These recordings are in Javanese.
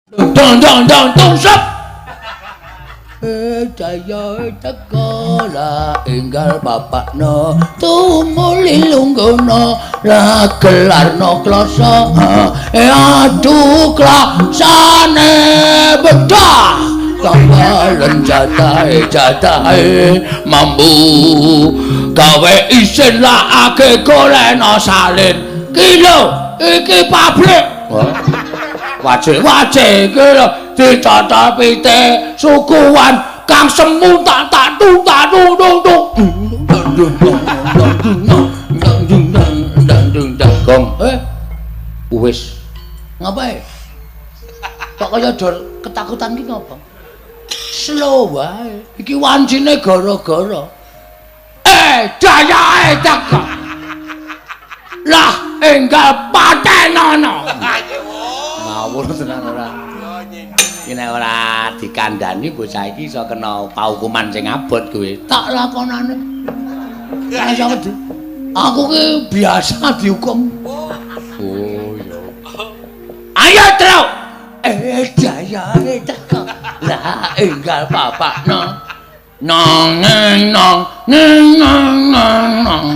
Dong dong dong dong sep. Daya teka la enggal bapakno tumuli lungguhna la gelarno klasa aduh klasane bedah kawalan jatahe mambu gawe isin lakake goleno salin kilo iki pabrik wajib iki lho dicocol pite sukuan kang semu tak tung gong wis ngapain kok kaya dor ketakutan ki ngapa slow wae iki wancine gara-gara dayae teko lah enggal patenono ngawur tenan ora iki nek ora dikandani bocah iki iso kena paukuman sing abot kowe tak lakonane kaya sapa aku ki biasa dihukum oh iya ayo truk dayae teko lah enggal bapakno nong neng nong neng nong nong nong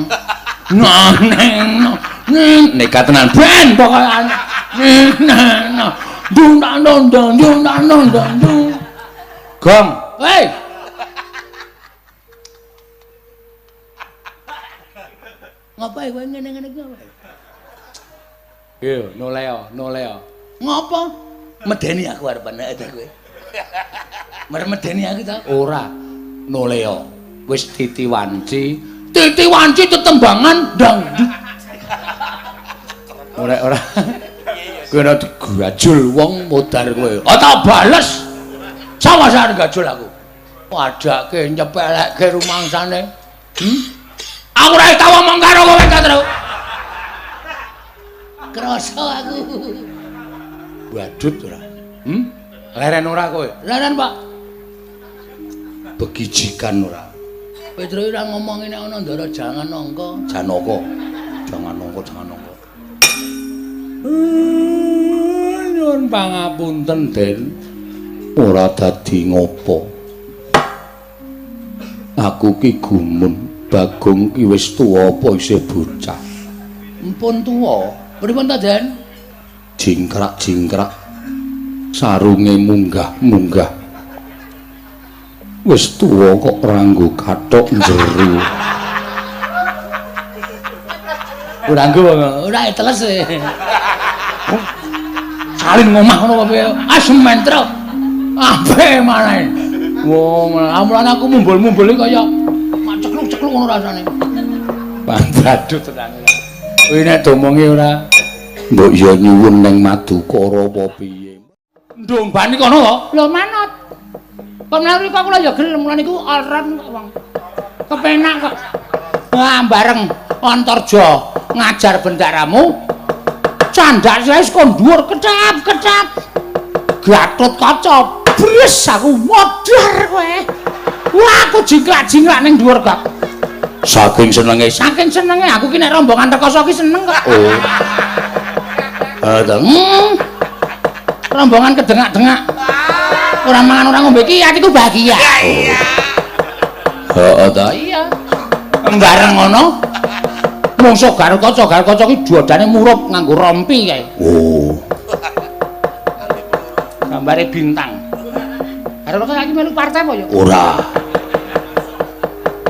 nong neng nong nekat tenan ben pokoke neng nong dung dang dong dong dung dang dong dong dung gong hei ngapain kowe ngene-ngene ki ngapain yo noleo ngapa medeni aku arepane ada kowe medeni aku ta ora noleo wis titiwanci tetembangan dangdut ora kena digajul wong modar kowe tak bales sawasan gajul aku padake nyepelekke rumangsane aku ora tau omong karo kowe ta terus krasa aku badut ora leren ora kowe leren Pak begijikan ora Petro ora ngomong nek ana ndara jangan nangka jangan nangka nyuwun pangapunten Den ora dadi ngopo aku ki gumun Bagong ki wis tuwa apa isih bocah mpun tuwa pripun ta Den jingkrak sarunge munggah wis tuwa kok ranggo kathok njero ora nggo ora teles salin ngomah ngono kok piye asemen truk ape maneh wong amulane aku mumbul-mumbul kaya cekluk-cekluk ngono rasane pandadu tenan kowe nek domonge ora mbok ya nyuwun ning Madukara apa piye ndombani kono kok lho manut kon mriki kok kula ya gelem mulane iku alran kok wong kepenak kok bareng Antarja ngajar bendaramu candak wis kon dhuwur ketap Gatot Kaca bres aku modar kowe wah aku jingklak ning dhuwur kok saking senenge aku ki nek rombongan rekoso ki seneng kok rombongan kedengak-dengak ora mangan ora ngombe ki atiku bahagia heeh ta iya bareng ngono mungsuh Gatot Kaca ki duodane murup nganggo rompi kae. Oh. Gambare bintang. Gatot Kaca iki melu partai apa ya? Ora.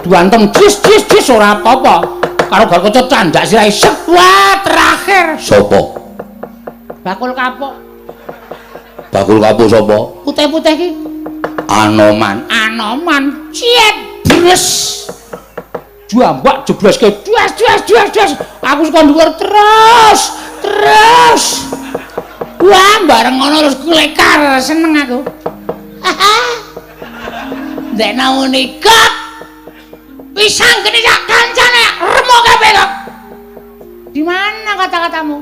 Duantem jis ora apa-apa. Karo Gatot Kaca candak sirahe sep wah terakhir. Sopo? Bakul kapuk. Bakul kapuk sapa? Putih-putih ki. Anoman ciet bres. Jambak jebloske duas aku suka dhuwur terus wah bareng ngono terus klekar seneng aku ndek naune kok pisang gede sak kancane remuk kabeh kok di mana kata-katamu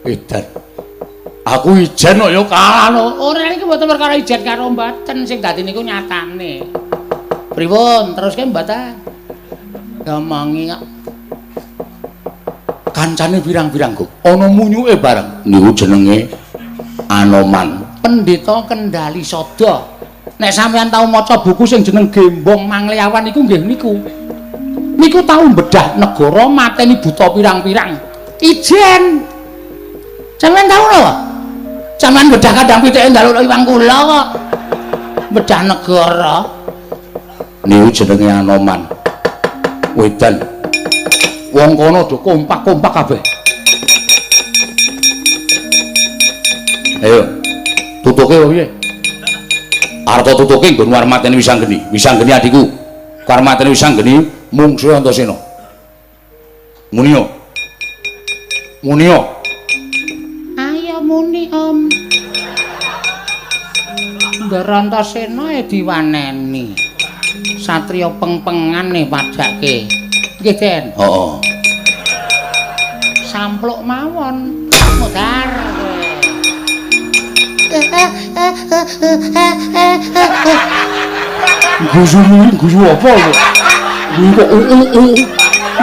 edan aku ijen kok ya kalah ora iki mboten perkara ijen karo mboten sing dadi niku nyatane pripun teruske mboten ngomongi kok kancane pirang-pirang kok ana munyuke bareng niku jenenge Anoman Pendeta Kendali Sada. Nek sampeyan tau maca buku sing jeneng Gembong Mangliawan iku nggih niku tau bedah negara mateni buta pirang-pirang ijen. Sampeyan tau lho sampeyan bedah kadang pitike ndaluk iwang kula kok bedah negara niku jenenge Anoman wedan wong kono do kompak-kompak kabeh. Ayo tutuke piye? Arep tutuke nggon warmatene Wisanggeni adikku. Warmatene Wisanggeni mungsuhe Antasena. Munio. Ayo muni Om. Ndara Antasena diwaneni. Satriya pengpengan nih padake. Nggih, Den. Heeh. Sampluk mawon. Modar. Guyu apa lho?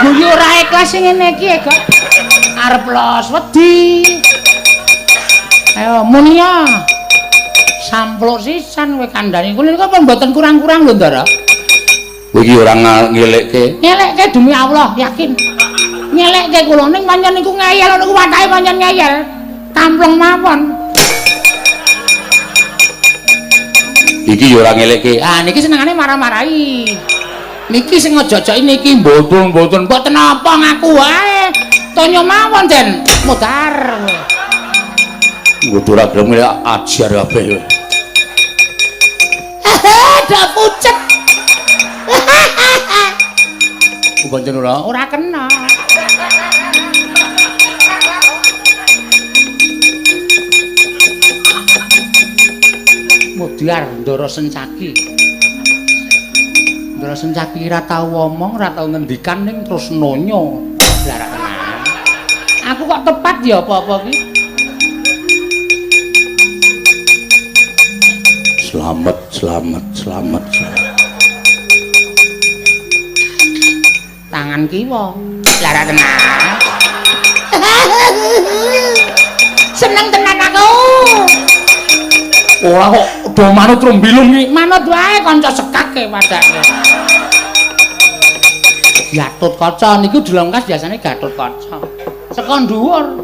Guyu ora ikhlas sing ngene iki kok. Arep los wedi. Ayo muni ya. Sampluk sisan kowe kandhani. Kuwi niku apa mboten kurang-kurang lho, Ndara? Kowe iki ora ngelekke. Ngelekke demi Allah, yakin. Ngelekke kula ning pancen niku ngeyel niku watake pancen ngeyel. Tamplung mawon. Iki ya ora ngelekke. Ah niki senengane marah-marahi. Niki sing ngejojoki niki mboten apa ngaku wae. Tonyo mawon, Den. Modar. Nggo ora gelem ajar kabeh kowe. Dak pucet. Pancen ora kena. Mudyar Ndara Sencaki. Ndara Sencaki ora tau ngomong, ora tau ngendikan ning terus nonyo. Larak tenan. Aku kok tepat ya apa-apa ki. Selamat. Tangan kiwa. Larak tenan. Seneng tenan aku. Ora kok do manut rombilung iki. Manut wae kanca sekake padake. Gatotkaca niku Delongkas biasane Gatotkaca. Saka dhuwur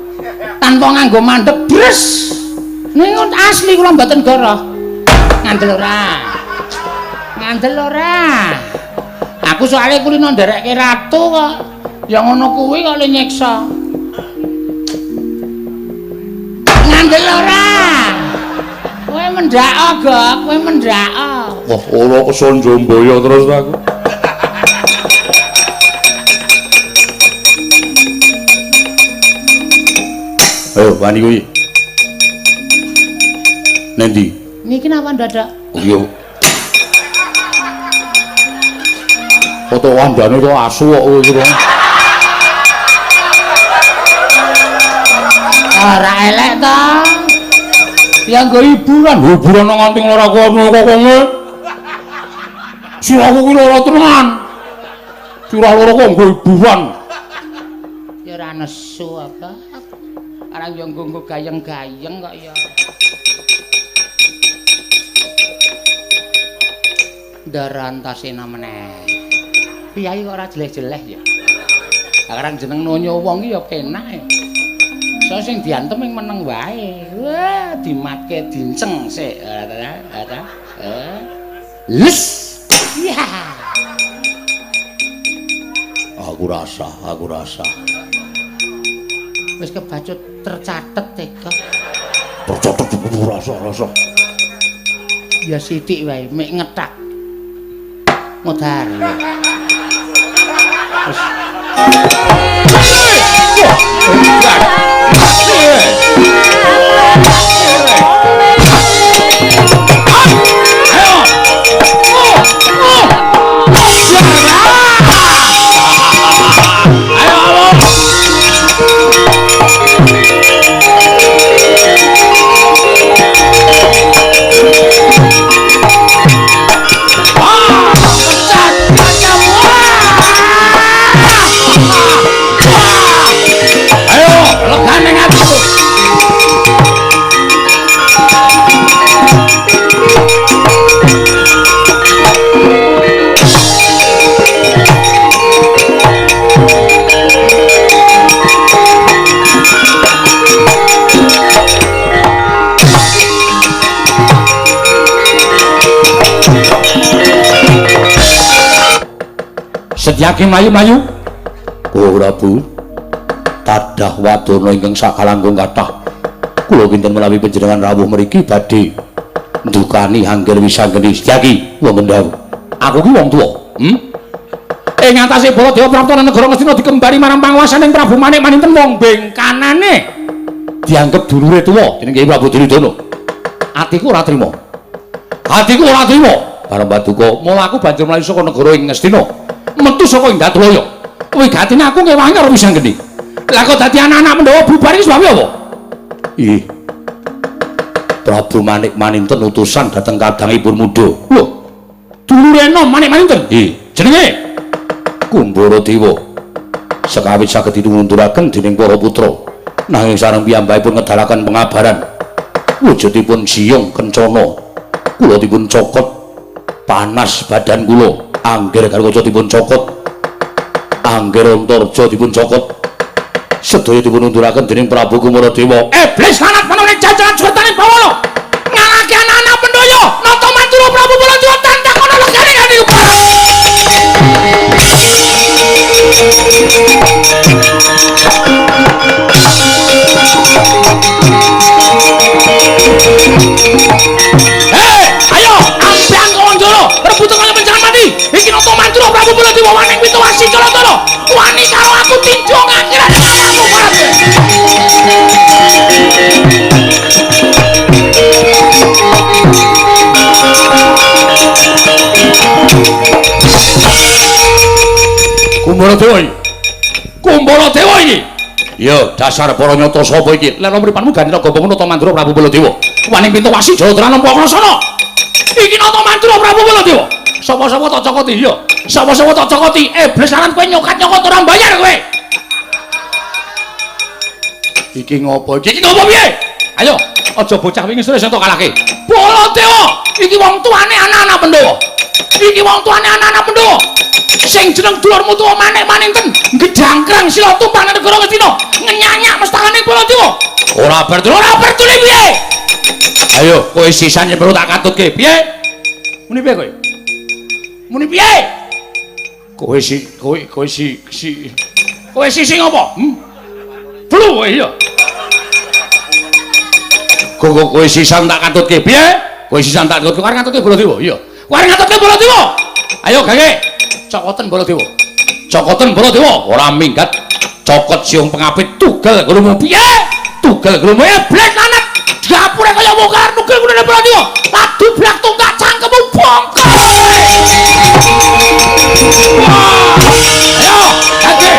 tanpa nganggo mandhep bres. Niku asli kula mboten goroh. Ngandel ora. Aku soalnya kulino nderekke ratu kok. Ya ngono kuwi kok le nyiksa. Ngandel ora. Kowe mendhak Gok, kowe mendhak. Wah, ora keson Jombaya terus aku. Ayo, wani kuwi. Nendi? Niki napa dadak? Iya. Foto wandane kok asu kok kowe iki. Ora elek to. Ya nggo hiburan nang nganting ora kono kok kowe. Siraku kuwi ora tenan. Sirah loro kok nggo hiburan. Ya ora nesu apa. Arang yo nggo gayeng-gayeng kok ya. Ndara Antasena meneh. Piyai kok ora jeleh-jeleh ya. Arang jeneng nonyo wong iki ya penak e. So sing diantem ing meneng wae. Wah, dimatke dinceng sik. Les. Ya. Aku rasa. Wis kebacut tercatet tega. Tercatet rasa. Ya sithik wae, mek ngetak. Modar. Wis. Setyaki mlayu-mlayu. Oh Prabu. Tadah wadana ingkang sakalangkung kathah. Kula kinten menawi panjenengan rawuh mriki badhe ndukani angger wisanggeni Setyaki wonten dawuh. Aku ki wong tuwa. Ing atase Baladewa Prapta negara Ngastina dikembari marang panguwasaning Prabu Manik Maninten wong bengkanane dianggep dulure tuwa dening Kyai Prabu Duryudana. Atiku ora trima. Atiku ora trima. Bareng Paduka, mula aku banjur mlayu saka negara ing Ngastina, metu saka Indratlaya. Wigatine aku ngewangi karo wisanggeni. Lah kok dadi anak-anak Pandhawa bubar iki sebab apa? Ih. Prabu Manik Maninten utusan dhateng kadangipun Mudha. Lho. Dulure enom Manik Maninten. Jenenge Kumbara Dewa. Sekawit saged ditunduraken dening para putra. Nanging sareng piyambakipun ngedalaken pengabaran. Wujudipun siyong kencana. Kula dipun cokot. Panas badan kula, angger garwaca dipun cokot, angger antarja dipun cokot, sedaya dipun unduraken dening Prabu Kumaradewa. Iblis lanat menune jajaran jwatane Bawala ngalahke anak-anak Pandhawa nata mantura Prabu Baladewa tantang ana legane kanthi rebutan kaya menjangan mati. Iki nata mantura Prabu Baladewa waning Pitawasi Calatara. Wani karo aku tinju ngakhiran anakmu Prabu. Kumbaradewa iki. Kumbaradewa iki. Ya, dasar para nyata sapa iki? Lan mripanmu gandhena gombongmu nata mantura Prabu Baladewa. Waning Pitawasi Calatara nampa krasana. Iki nata mantura Prabu Baladewa. Sapa-sapa tak cokoti ya. Sapa-sapa tak cokoti. Iblis lan kowe nyokat-nyokot ora mbayar kowe. Iki ngopo? Iki ngopo piye? Ayo, aja bocah wingi sore sing tok kalahke. Baladewa, iki wong tuane anak-anak Pandhawa. Iki wong tuane anak-anak Pandhawa. Sing jeneng dulurmu tuwa Manik Maninten, gedangkrang sila tumpang nang negara Ngastina, ngenyanyak mestakane Baladewa. Ora bertuli piye? Ayo, kowe sisane perlu tak katutke. Piye? Muni piye kowe? Muni piye? Kowe sing apa? Flu kowe ya. Kowe sisan tak katutke. Piye? Kowe sisan tak katutke. Arep katutke Baladewa. Iya. Kowe arep katutke Baladewa. Ayo gage. Cokoten Baladewa. Cokoten Baladewa. Ora minggat. Cokot siung pengapit tugal grumu piye? Tugal grumu iblis lanat. Dapure kaya mungkar nugel kene Baladewa. Adu blak tunggak cangkemmu bongkar. Ayo, gage.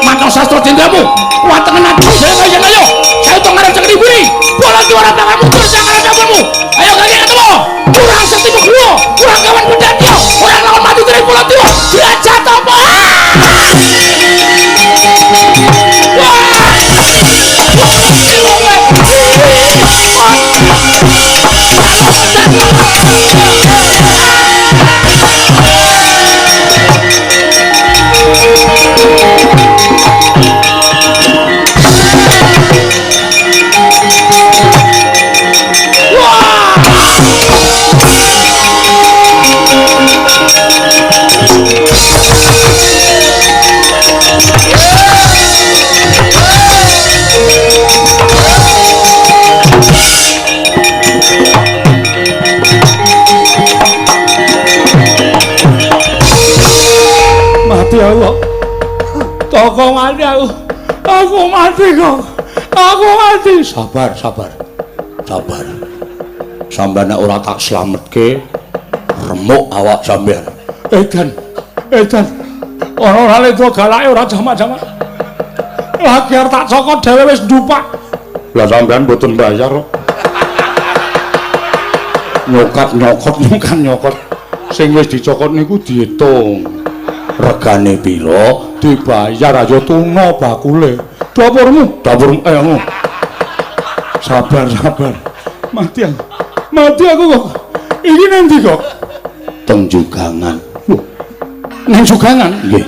Mantra sastra jendramu. Watengen adu saya ayo. Saya tok ngarep cekeni buri. Baladewa ora bakal mundur sak ngarep dapurmu. Ayo gage ketemu. Kurang sakti kulo, kurang kawan bedanya. Ora lawan mati dari Baladewa. Diajak apa? Allah, toko mati aku mati kok, aku mati. Sabar. Sampeyan ora tak slametke, remuk awak sampeyan. Edan, ora ledo galake ora jamak-jamak. Lagi arep tak cokot dhewe wis ndupak. Lah sampeyan mboten bayar kok. Nyokot. Sing wis dicokot niku diitung. Regane pira dibayar aja tuna bakule. Dapurmu ayo. Sabar. Mati aku kok. Iki nang ndi kok? Teng Jugangan. Lho. Nang Jugangan? Nggih.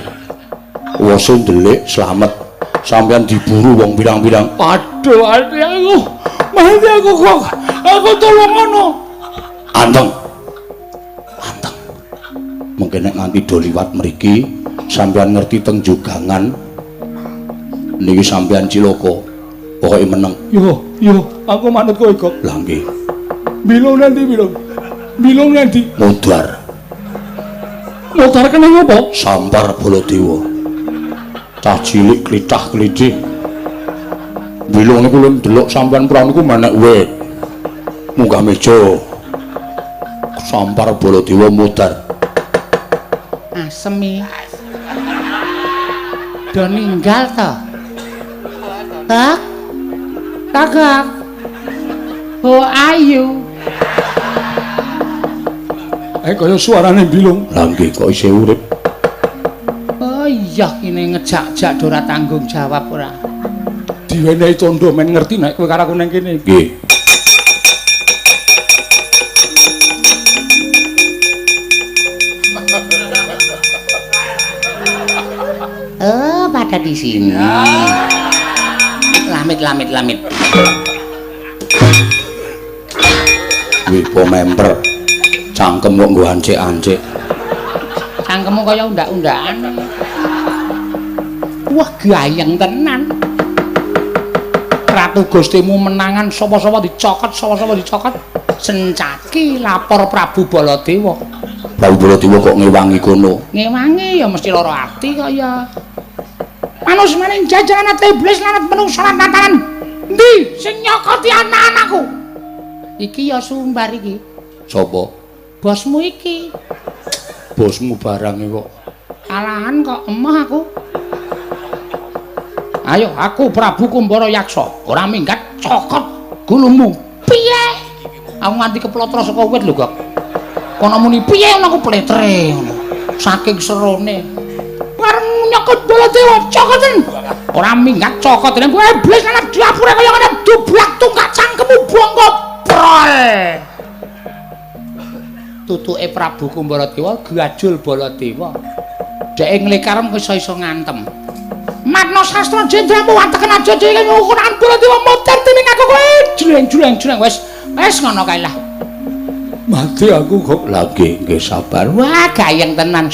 Wes ndelik slamet. Sampeyan diburu wong pirang-pirang. Aduh, mati aku kok. Aku tulungono. Anteng. Mungkin nek nganti do liwat mriki sampean ngerti teng jugangan niki sampean cilaka pokoke meneng. Yo, aku manut kowe kok. Lah nggih. Bilung nanti bilung. Bilung nanti. Mudar. Mudar kene ngopo? Sampar Baladewa. Cah cilik klitah-klitih. Bilung niku lho ndelok sampean prawan niku menek wit. Munggah meja. Sampar Baladewa mudar. Asem iki. Do ninggal to? Hah? Kagak. Oh ayu. Kaya suarane bilung. Lah nggih kok isih urip. Oh iya kene ngejak-jak ora tanggung jawab ora. Diwenehi tondo men ngerti nek kowe karo aku nang kene. Nggih. Oh, pada di sini. Lamit. Wih, po member. Cangkem kok nggo ancik-ancik. Cangkemmu kaya undak-undakan. Wah, gayeng tenan. Ratu Gustimu menangan sapa-sapa dicokot. Sencaki lapor Prabu Baladewa. Prabu Baladewa kok ngewangi kono. Ngewangi ya mesti lara ati kaya. Manus maning jajaran iblis lanat menungsa lan tatanan. Endi sing nyokoti anak-anakku? Iki ya sumbar iki. Sapa? Bosmu iki. Bosmu barang kok. Alahan kok emah aku. Ayo aku Prabu Kumbara Yaksa, ora minggat cokot gulungmu. Piye? Aku nganti keplotra saka wit lho, Gok. Kono muni piye ngono aku pletre ngono. Saking serone. Bareng nyokot Baladewa cokoten. Ora minggat cokotene kowe iblis lan diapure kaya ngene dublak tungkak cangkemmu bongko prol. Tutuke Prabu Kumbaradewa gajul Baladewa. Dhek nglekaran iso ngantem. Matno sastra jendramu wateken aja dhewe ngukuran Baladewa motor dening aku kowe jreng wis ngono kae lah. Mati aku kok. Lagi nggih sabar. Wah, gayeng tenan.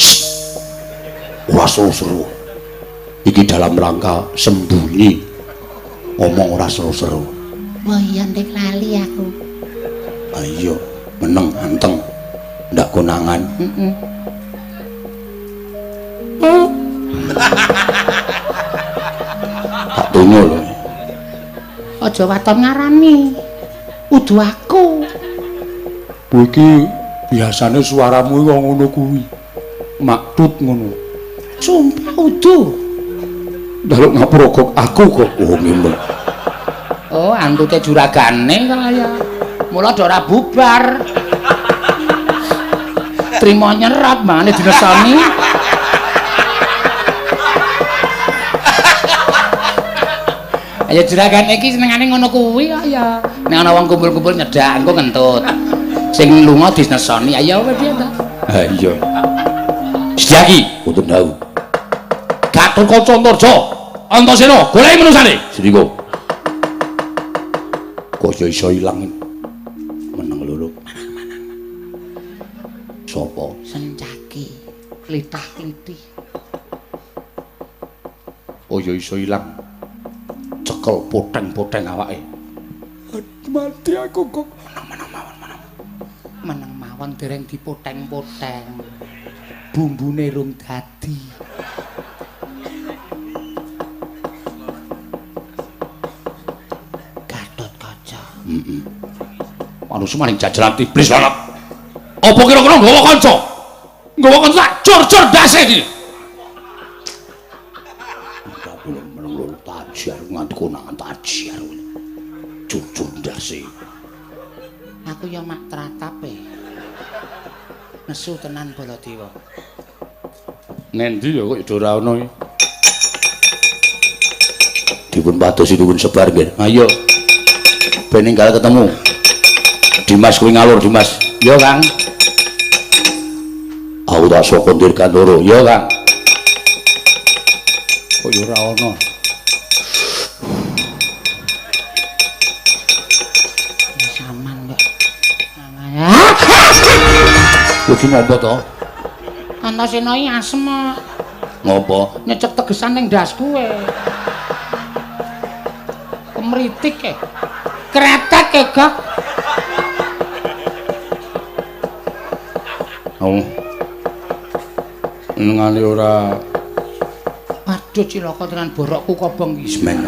Ora seru-seru. Iki dalam rangka sembunyi. Ngomong ora seru-seru. Wah, iya ndek lali aku. Ayo, meneng anteng. Ndak konangan. Tak tunggu lho. Aja waton ngarani. Udu aku. Kowe iki biasane suaramu kok ngono kuwi. Maktut ngono. Sumpah udu. Daluk ngapura kok aku kok. Oh, ngene. Oh, antute juragane kaya. Mula ora bubar. Trimo nyerat mangane dinesoni. Ayo juragane iki senengane ngono kuwi kaya. Nek ana wong kumpul-kumpul nyedak engko ngentut. Sing lunga dinesoni. Ayo kowe piye ta? Ha iya. Sedyaki untuk tahu. Gatotkaca Antarja, Antasena, goleki menungsane. Sendika. Kok iso ilang meneng lho. Sopo? Sencaki, klitah-klitih. Oh ya iso ilang. Cekel poteng-poteng awake. Mati aku kok. Meneng mawon dereng dipoteng-poteng. Bumbune rung dadi. Gatotkaca. Manungsa maning jajaran iblis lanat. Apa kira-kira nggawa kanca? Nggawa kanca tak jor-jor dase iki. Belum meneng tajar nganti konangan tajar. Jujur ndase. Aku ya mak tratape. Nesu tenan Baladewa. Nendi ya kok ora ono iki. Dipun padosi dipun sebar nggih. Ayo. Ben ninggal ketemu. Dimas kuwi ngalur Dimas. Yo, Kang. Aku tak saka ndirkan loro. Ya, Kang. Kok ora ono. Saman kok. Kuwi napa to? Antasena iki asem. Ngopo? Nyecek tegesan ning ndas kowe. Kemritik kretek Gak. Oh. Ngali ora. Waduh cilaka tenan borokku kobong iki. Semen.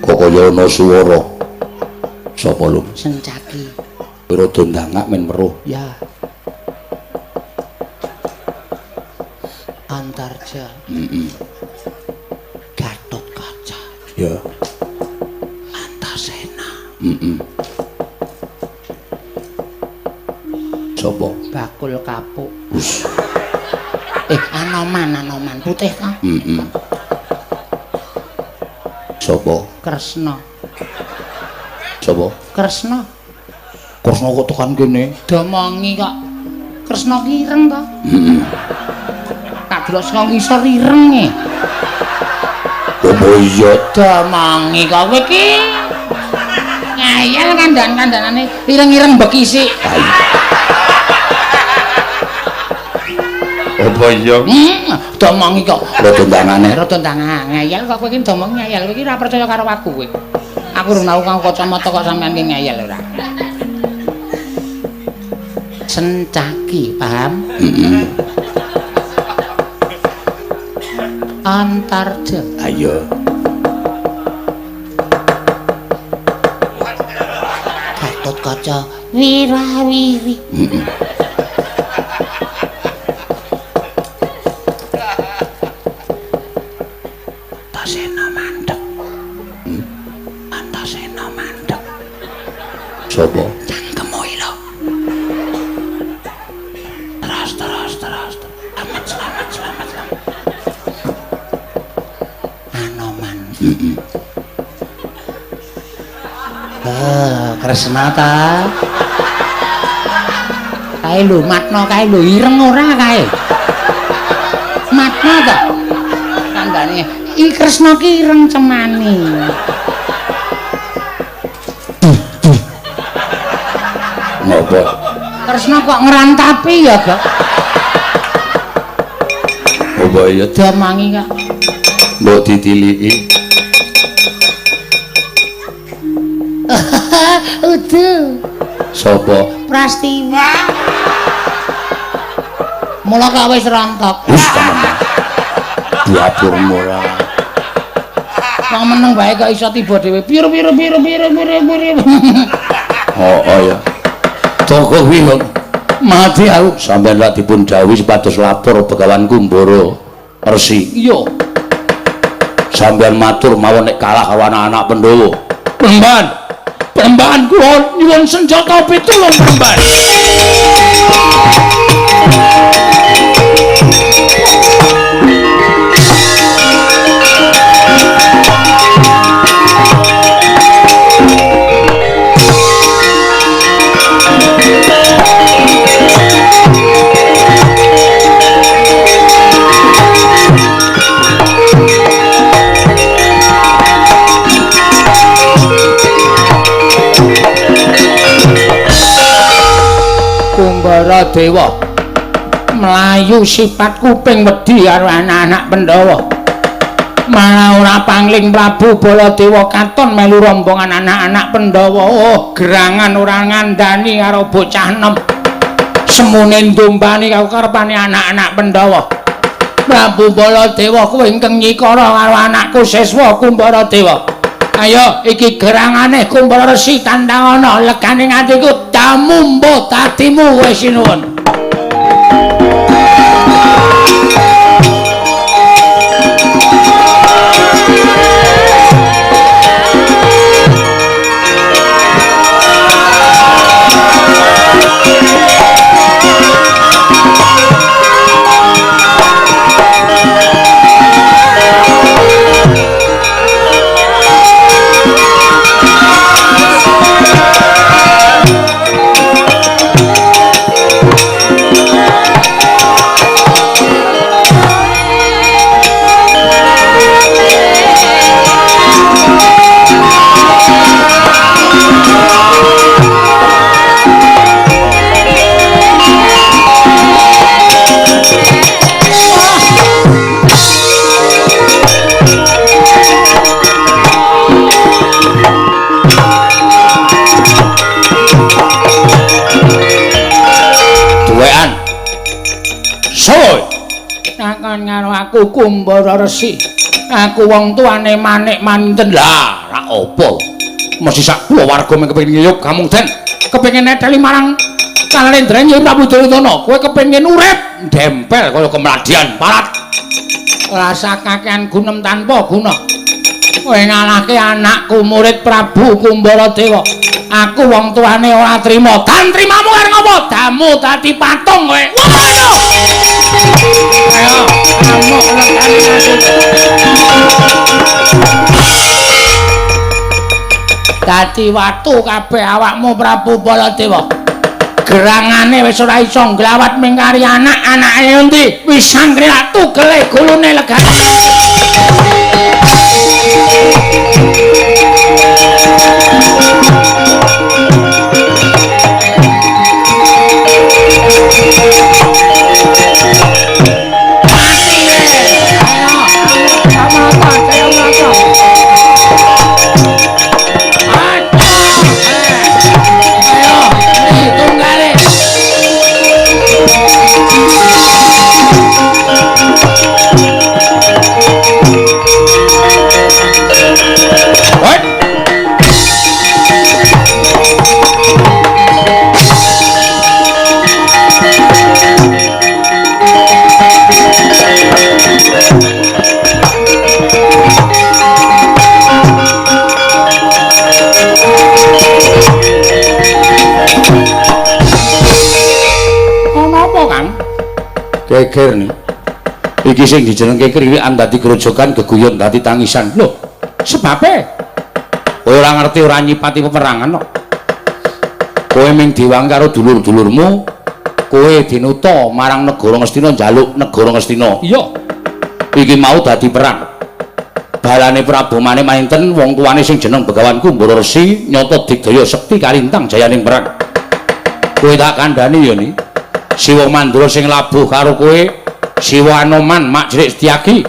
Kok kaya ana swara. Sapa lu? Sencaki. Pira dondangak men weruh. Ya. Antarja. Gatot Kaca. Ya. Antasena. Sapa? Bakul kapuk. Anoman putih ta? Sapa? Kresna. Sapa? Kresna. Kresna kok tekan kene? Domongi kok. Kresna ki ireng ta? Tak delok saka ngisor ireng e. Apa iya? Domongi kok kowe ki. Ngayal kandan-kandanane ireng-ireng bekisi. Apa iya? Domongi kok. Rodondangane. Rodondangan ngayal kok kowe ki domong ngayal. Kowe ki ora percaya karo aku kowe. Aku urung tau kang kacamata kok sampean ki ngayal ora. Sencaki, paham? Antarja. Ayo. Gatot Kaca wirawiri. Antasena mandeg. Antasena mandeg. Sapa? Cangkemmu lho. Terus. Selamat. Anoman. Kresna ta. Kae lho, matno kae lho, ireng ora kae. Matno ta. Kandhane iki Kresna ki ireng cemani. Ngopo? Kresna kok ngrantapi ya, Gak? Apa iya? Domangi kok. Mbok ditiliki. Udu. Sapa? Prastiwa. Mula kok wis rontok. Wis temen. Diatur mula. Wong meneng bae kok iso tiba dhewe. Pir. Oh ya. Toko kuwi mati aku. Sampeyan lak dipun dawuhi supados lapor Begawan Kumbara Resi. Iya. Sampeyan matur mawon nek kalah karo anak-anak Pandhawa. Perempuan kula nyuwun senjata pitulung perempuan. Kumbara Dewa mlayu sifat kuping wedi karo anak-anak Pandhawa. Malah ora pangling Prabu Baladewa katon melu rombongan anak-anak Pandhawa. Oh, gerangan ora ngandani karo bocah enom. Semune ndombani karo karepane anak-anak Pandhawa. Prabu Baladewa kowe ingkang nyikara karo anakku Siswa Kumbara Dewa. Ayo iki gerangane Kumbara Resi Tandangana legane atiku tamumbo tatimu wis sinuwun. aku Kumbara Resi. Aku wong tuane Manik Manten. Lah, ra apa? Mesti sak kula warga mung kepengin ngiyup kamung den. Kepengin neteli marang Kalendra Nyai Prabu Duryudana. Kowe kepengin urip Dempel kaya kemladian parat. rasa kakehan gunem tanpa guna. Kowe ngalahke anakku murid Prabu Kumbaradewa. Aku wong tuane ora trima. Dan trimamu arep ngopo? Damu dadi patung kowe. Ayo. Ayo, amuk lekane aku. Dadi watu kabeh awakmu Prabu Baladewa. Gerangane wis ora iso nglawat mingkari anak-anake endi? Wis sangkri ratu gele gulune legane. Geger nih. Iki sing dijenengke kriwikan dadi grojogan geguyon dadi tangisan. Lho, sebabe kowe ora ngerti ora nyipati peperangan kok. Kowe ming diwangi karo dulur-dulurmu, kowe dinuta marang negara Ngastina njaluk negara Ngastina. Iya. Iki mau dadi perang. Balane Prabu Manik Manten wong tuane sing jeneng Begawan Kumbara Resi nyata digdaya sekti kalintang jayaning perang. Kowe tak kandhani ya ni. Siwa Mandura sing labuh karo kowe, Siwa Anoman Mak Jrik Setyaki,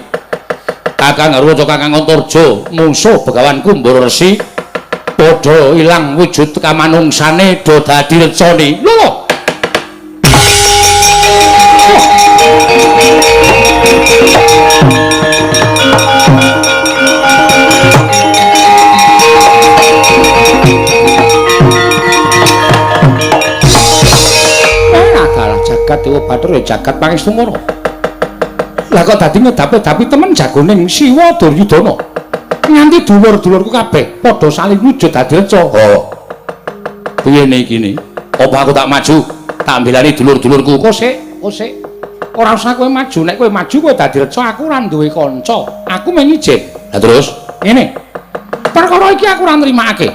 Kakang Garwaca Kakang Antarja, mungsuh Begawan Kumbara Resi, padha ilang wujud kamanungsane do dadi reconi. Lho. Jagat Dewa Bathara jagat Pangestu-mara. Lah kok dadi ngedapi temen jagoning Siwa Duryudana. Nganti dulur-dulurku kabeh padha saling wujud dadi reca. Oh. Piye niki iki? Apa aku tak maju? Tak mbelani dulur-dulurku kok sik. Ora usah kowe maju, nek kowe maju kowe dadi reca aku ora duwe kanca. Aku mung ijin. Lah terus ngene. Perkara iki aku ora nrimakake.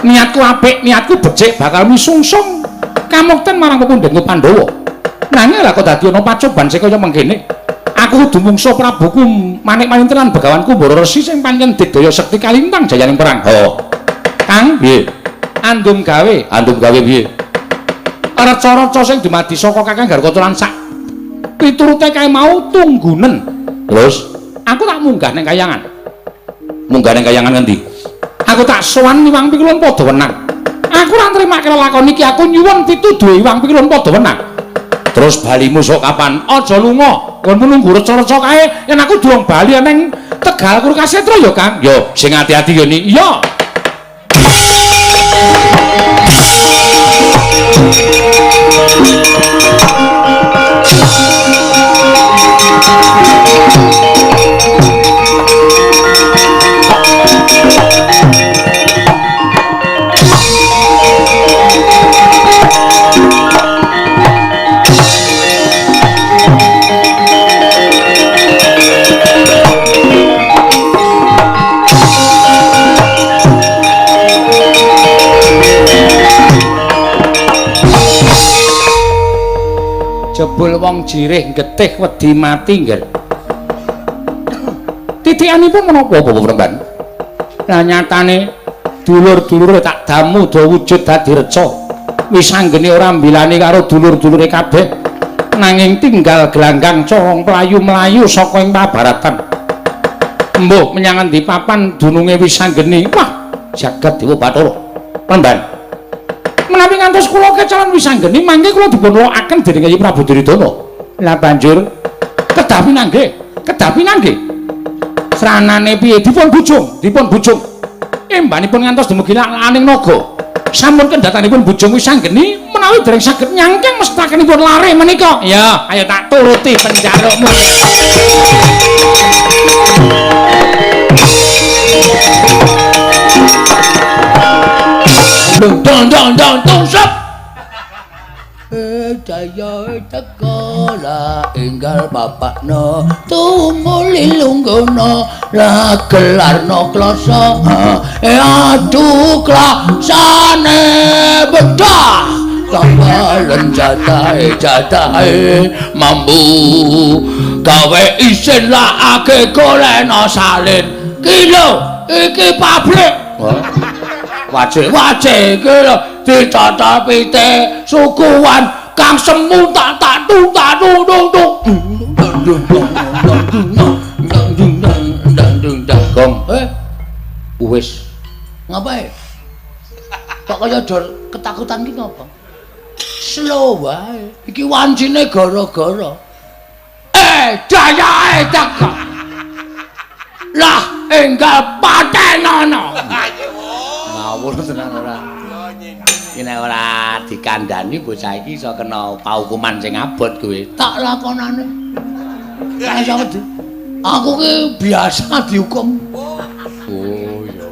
Niatku apik, niatku becik bakal misungsung kamukten marang pepundhenku Pandhawa. Nanging lah kok dadi ana pacoban sing kaya mengkene. Aku kudu mungsuh Prabu Manik Manten lan Begawan Kumbara Resi sing pancen digdaya sekti kalintang jayaning perang. Oh. Kang, Piye? andum gawe Piye? reca-reca sing dumadi saka Kakang Garwaca lan sak piturute kae mau tunggunen. Terus Aku tak munggah ning kayangan. munggah ning kayangan ngendi? Aku tak sowan Iwang Pikulun padha wenang. Aku ora nrimake lakon iki, aku nyuwun pituduhe Iwang Pikulun padha wenang. Terus balimu sok kapan? Aja lunga, nggonmu nunggu reca-reca kae yen aku durung bali ning Tegal Kurkasetra ya, Kang. Yo, sing ati-ati yo ni. Iya. Jebul wong jirih getih wedi mati nggih. Titikanipun menapa Bapak Pramban? Lah nyatane dulur-dulure tak damu do wujud dadi reca. Wis anggene ora mbilani karo dulur-dulure kabeh. Nanging tinggal gelanggang corong mlayu-mlayu saka ing pabaratan. Embuh menyang endi papan dununge wis anggene. Wah, jagat Dewa Bathara. Pramban. Menawi ngantos kula kecalan wisanggeni mangke kula dipun lokaken dening Kyai Prabu Duryudana. Lah banjur kedapi nangge Kedapinan nggih. Sranane piye dipun bujung? Embanipun ngantos dumugi laning naga. Sampun kendhatanipun bujung wis anggeni menawi dereng saged nyangkeng mestakenipun lare menika. Ya, ayo tak turuti penjarukmu. Dong sep. Daya teka la enggal bapakno tumuli lungguhna la gelarno klasa aduh klasane bedah kapalan jatahe mambu gawe isin lakake goleno salin kilo iki pabrik wajib iki lho dicocopite sukuan kang semu tak dung gong wis ngapain kok kaya dol ketakutan ki ngapa slow wae iki wancine gara-gara dayae teka lah enggal patenono ngawur tenan ora iki nek ora dikandani bocah iki iso kena paukuman sing abot kowe tak lakonane kaya wedi aku ki biasa dihukum oh ya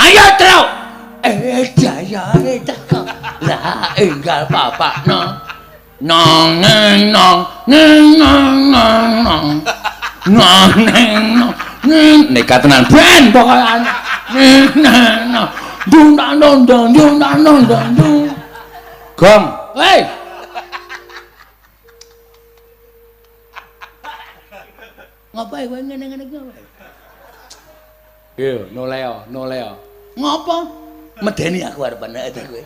ayo truk dayae teka lah enggal bapakno nong nekat tenan ben pokoke dung gong hei ngapain kowe ngene-ngene iki ngapain yo noleo ngapa medeni aku arepan nek kowe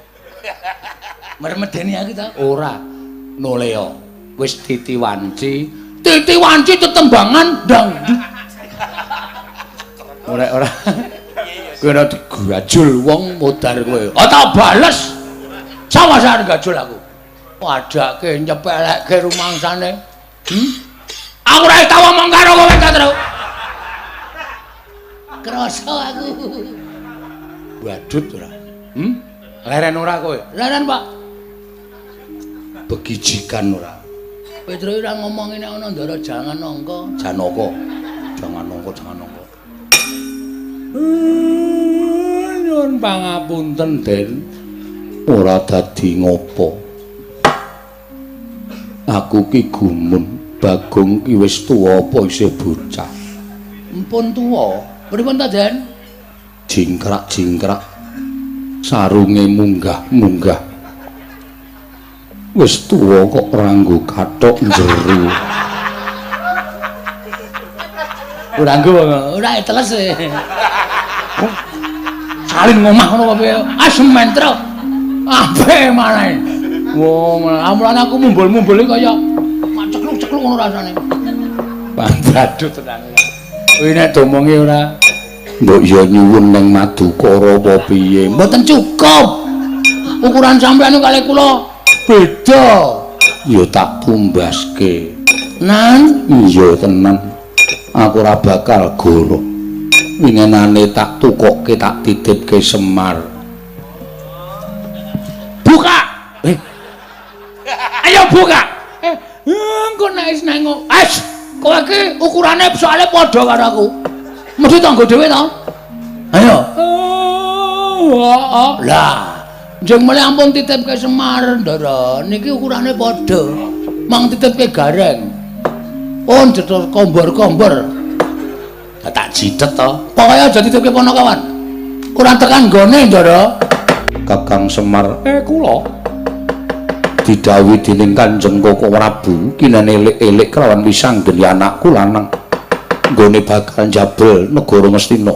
medeni aku ta ora noleo wis titiwanci tetembangan dangdut ora kowe ora digajul wong modar kowe. Tak bales. Sawasan gajul aku. Padake nyepelekke rumangsane. Aku ora tau omong karo kowe ta, Tru. Krasa aku. Badut ora. Leren ora kowe? Leren, Pak. Begijikan ora. Kowe Tru ora ngomong nek ana ndara jangan angka. Janaka. Jangan angka. Nyuwun pangapunten Den ora dadi ngopo aku ki gumun Bagong ki wis tuwa apa isih bocah mpun tuwa pripun ta Den jingkrak sarunge munggah wis tuwa kok ranggo kathok njero ora teles salin ngomah ngono apa asemen tro ape maneh wong amulane aku mumbul-mumbul kaya cekluk-cekluk ngono rasane bandadut tenan kowe nek domongi ora mbok ya nyuwun ning Madukara apa piye mboten cukup ukuran sampeyan kali kula beda ya tak tumbaske nan iya tenan aku ora bakal goro winginane tak tukokke tak titipke Semar buka ayo buka engko nek wis nengok kowe iki ukurane soalé padha karo aku mesti tanggo dhewe to ayo lah njeng mulih ampun titipke Semar Ndara niki ukurane padha mang titipke gareng cetor kombor-kombor tak jidet to pokoke aja titipke ponokawan kurang tekan nggone Ndara Kakang Semar kula didhawuhi dening Kanjeng Koko Prabu kinane elik-elik kelawan wisanggeni anakku lanang nggone bakal njabel negara Ngastina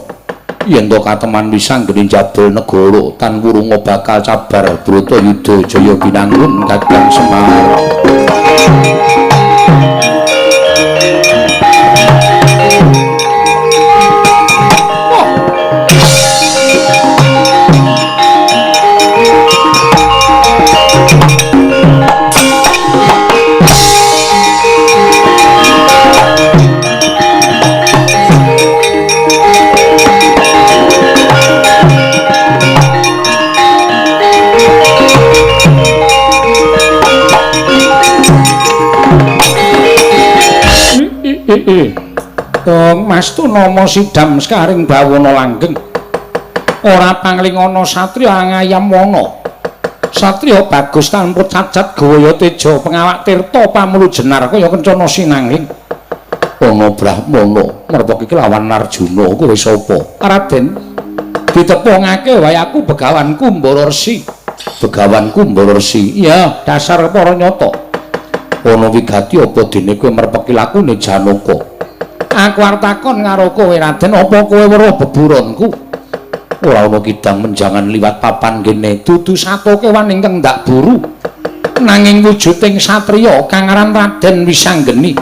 yen to kateman wisanggeni njabel negara tan wurunga bakal cabar Bratayuda jaya binangun Kakang Semar Mas Tunama sidam sekaring bawana langgeng. Ora panglingana satriya angayam wana. Satriya bagus tanpa cacat gaya teja pengawak tirta pamulu jenar kaya kencana sinanging. Ana Brahmana merpeki kelawan Arjuna kowe sapa? Raden, ditepungake wae aku Begawan Kumbara Resi. Begawan Kumbara Resi. Iya, dasar para nyata. Ana wigati apa dene kowe merpeki lakune Janaka? Aku arep takon karo kowe Raden, apa kowe weruh beburonku? Ora ana kidang menjangan liwat papan kene, dudu satu kewan ingkang ndak buru. Nanging wujuding satriya kang aran Raden Wisanggeni.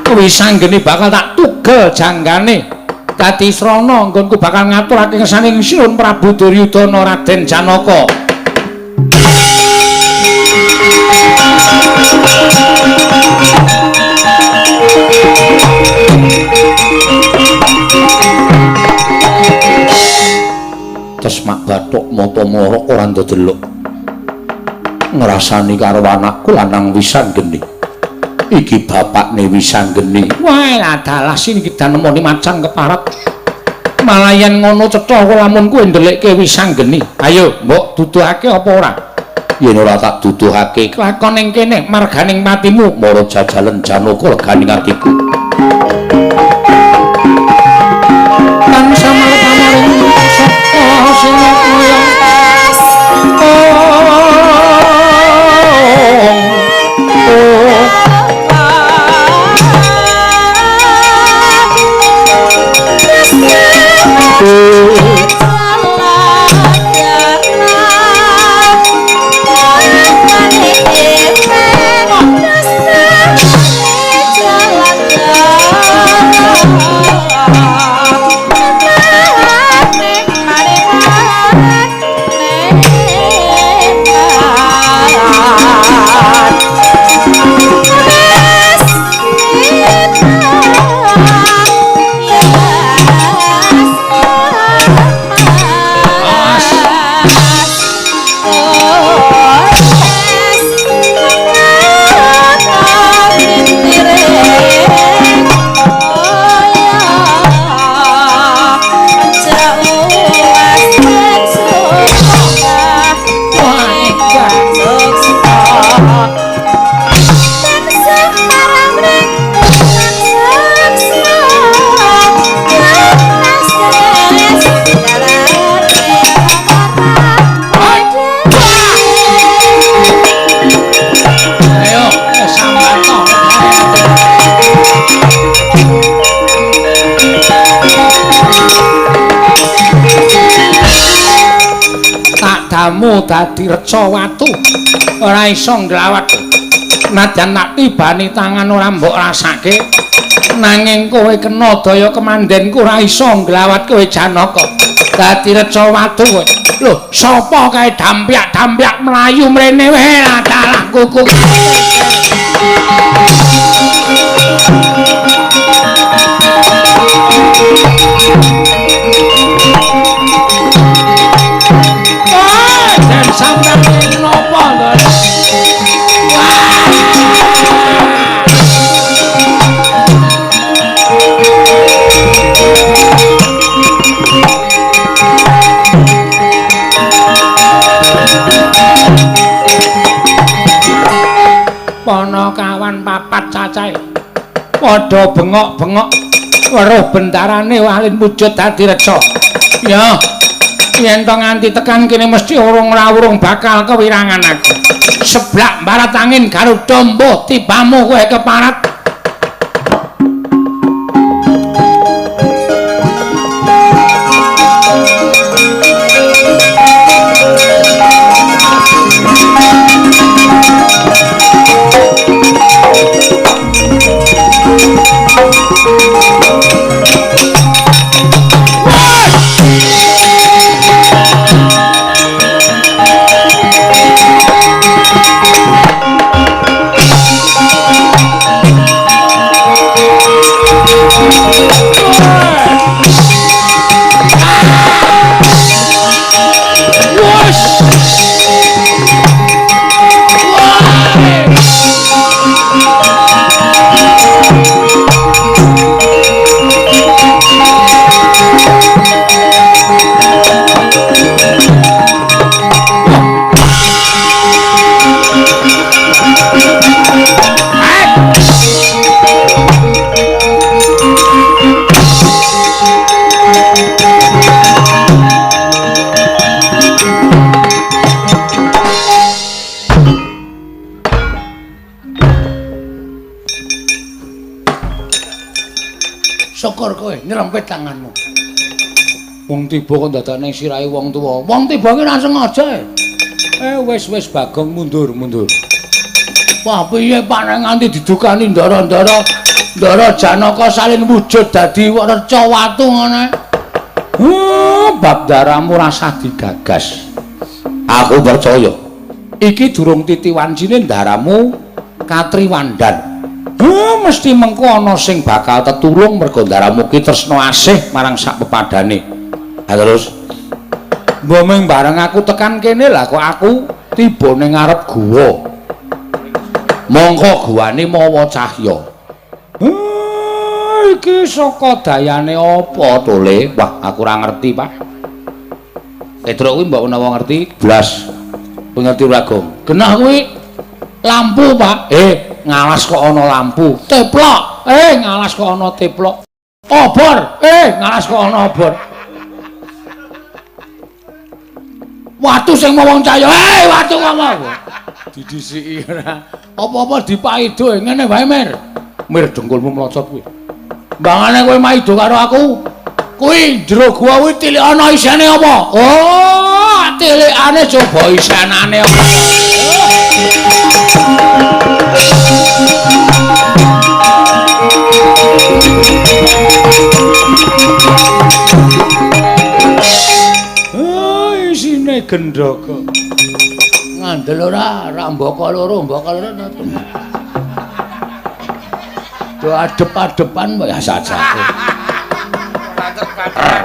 Wisanggeni bakal tak tugel janggane. Dadi srana nggonku bakal ngaturake kesaning Sinuhun Prabu Duryudana Raden Janaka. Tesmak bathuk mata mara ora ndelok. Ngrasani karo anakku lanang Wisanggeni. Iki bapakne Wisanggeni. Wah, lah dalah sing iki danemoni macan keparat. Malah yen ngono cetha lamun kowe ndelikke Wisanggeni. Ayo, mbok duduhake apa ora? Yen ora tak duduhake, kelakon ning kene marganing matimu mara jajalen Janaka leganing atiku. Lan samar pamaring sapa sing kaya damu dadi reca watu ora iso nglawat nadyan nak tibani tangan ora mbok rasake nanging kowe kena daya kemandenku ora iso nglawat kowe Janaka dadi reca watu kowe lho sapa kae dampyak mlayu mrene wae dalah kuku sampeyan napa lho Pono kawan papat cacahe padha bengok-bengok weruh bendarane walin wujud dadi reca ya yen to nganti tekan kene mesti urung bakal kewirangan aku. Seblak barat angin Garuda mbuh tibamu kowe keparat. nyelempit tanganmu. Wong tiba kok dadak ning sirahe wong tuwa. Wong tiba ki ra sengaja. Wis Bagong mundur. Wah piye Pak nek nganti didukani ndara-ndara Janaka salin wujud dadi reca watu ngene. Bab daramu rasah digagas. Aku percaya. Iki durung titiwancine ndaramu katriwandan. Mesti mengko ana sing bakal tetulung mergo ndaramu ki tresna asih marang sak pepadane. Terus mbok mung bareng aku tekan kene lah kok aku tiba ning ngarep guwa. Mongko guwane mawa cahya. Iki saka dayane apa to Le? Wah, aku ora ngerti, Pak. Petruk kuwi mbok menawa ngerti blas. Ngerti Bagong. Genah kuwi lampu, Pak. Ngalas kok ana lampu. Teplok. Ngalas kok ana teplok. Obor. Ngalas kok ana obor. Watu sing mawon cahya. Watu ngomong. Didhisiki ora. Apa-apa dipaido ngene wae, Mir. Mir dengkulmu mlocot kuwi. Mbangane kowe maido karo aku. Kuwi jero gua kuwi tilik ana isine apa? Oh, tilikane coba isenane apa? Oh, isine gendaka. Ngandel ora mbaka loro. Do adep-adepan ya sajake. Bater-bateran.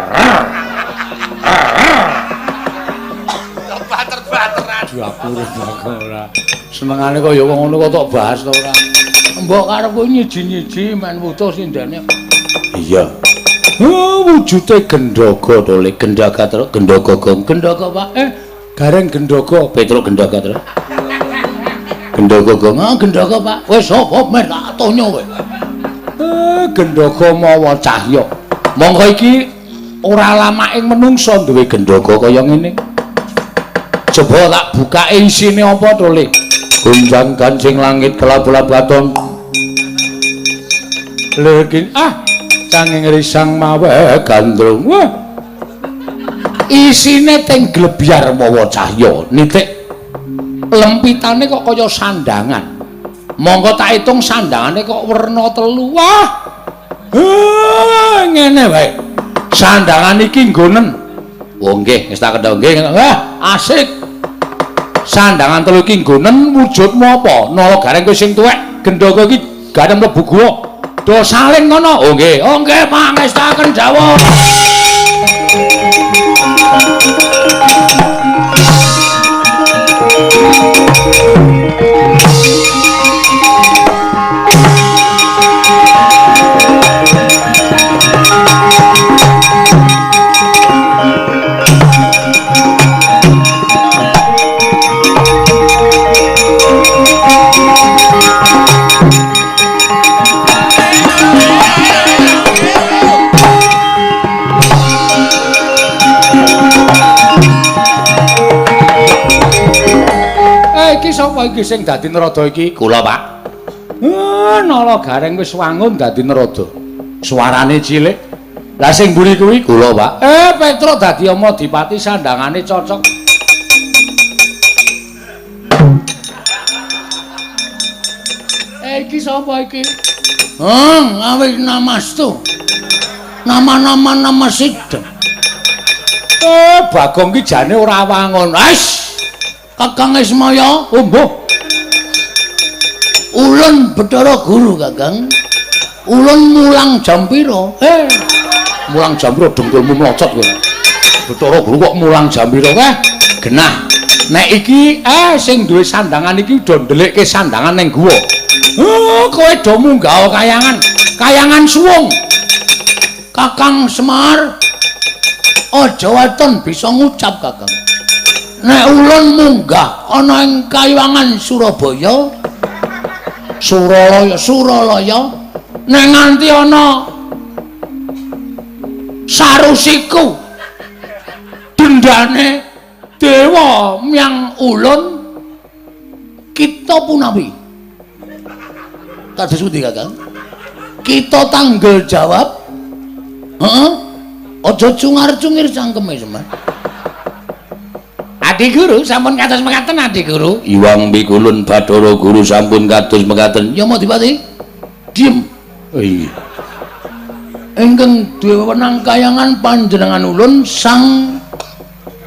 Diapure Bagong ora. Senengane kaya wong ngono kok tok bahas to ora. Mbok karepku nyiji-nyiji men wutuh sindene. iya. Wujude gendhaga to Le, gendhaga terus gendhaga gong. Gendhaga Pak. Gareng gendhaga, Petruk gendhaga terus. Gendhaga gong. Gendhaga Pak. Wis apa men tak tonyo kowe. Gendhaga mawa cahya. Monggo iki ora lamaking menungsa duwe gendhaga kaya ngene. Coba tak bukake isine apa to Le? Gunjang gancing langit kelap-kelap baton. Legi canging risang mawe gandrung. Wah. Isine teng glebyar mawa cahya. Nitik lempitane kok kaya sandangan. Monggo tak hitung sandangane kok werna 3. Wah. Ngene wae. Sandangan iki nggonen. Oh nggih, wis tak kendhong nggih. Wah, asik. Sandangan 3 iki nggonen wujudmu apa? Nala gareng kowe sing tuwek, gendhaga iki gareng mlebu guwa. Do saling ngono. Oh nggih, pangestaken dawuh. Sapa iki sing dadi nerada iki? Kula, Pak. Nala gareng wis wangun dadi nerada. Suarane cilik. Lah sing mburi kuwi? Kula, Pak. Petruk dadi ama dipati sandangane cocok. Iki sapa iki? Awit namastu. Nama-nama namasida. Bagong ki jane ora wangun. Kakang Ismaya, mbuh. Ulun Bathara Guru, Kakang. Ulun mulang jam pira? Mulang jam pira dengkulmu mlocot kowe. Bathara Guru kok mulang jam pira? Genah. Nek iki sing duwe sandangan iki do ndelikke sandangan ning guwa. Kowe do munggah kayangan. Kayangan suwung. Kakang Semar. Aja waton bisa ngucap, Kakang. Nek ulun munggah ana ing Kayuwangan Surabaya, Suralaya, nek nganti ana sarusiku dendane dewa miang ulun kita punawi. Kados pundi, Kakang? Kita tanggel jawab Heeh. Aja cungar-cungir cangkeme Semar. Adi Guru sampun kados mekaten Adi Guru. Iwang Pikulun Bathara Guru sampun kados mekaten. Ya Madipati. Diem. Oh iya. Ingkang duwe wewenang kayangan panjenengan ulun Sang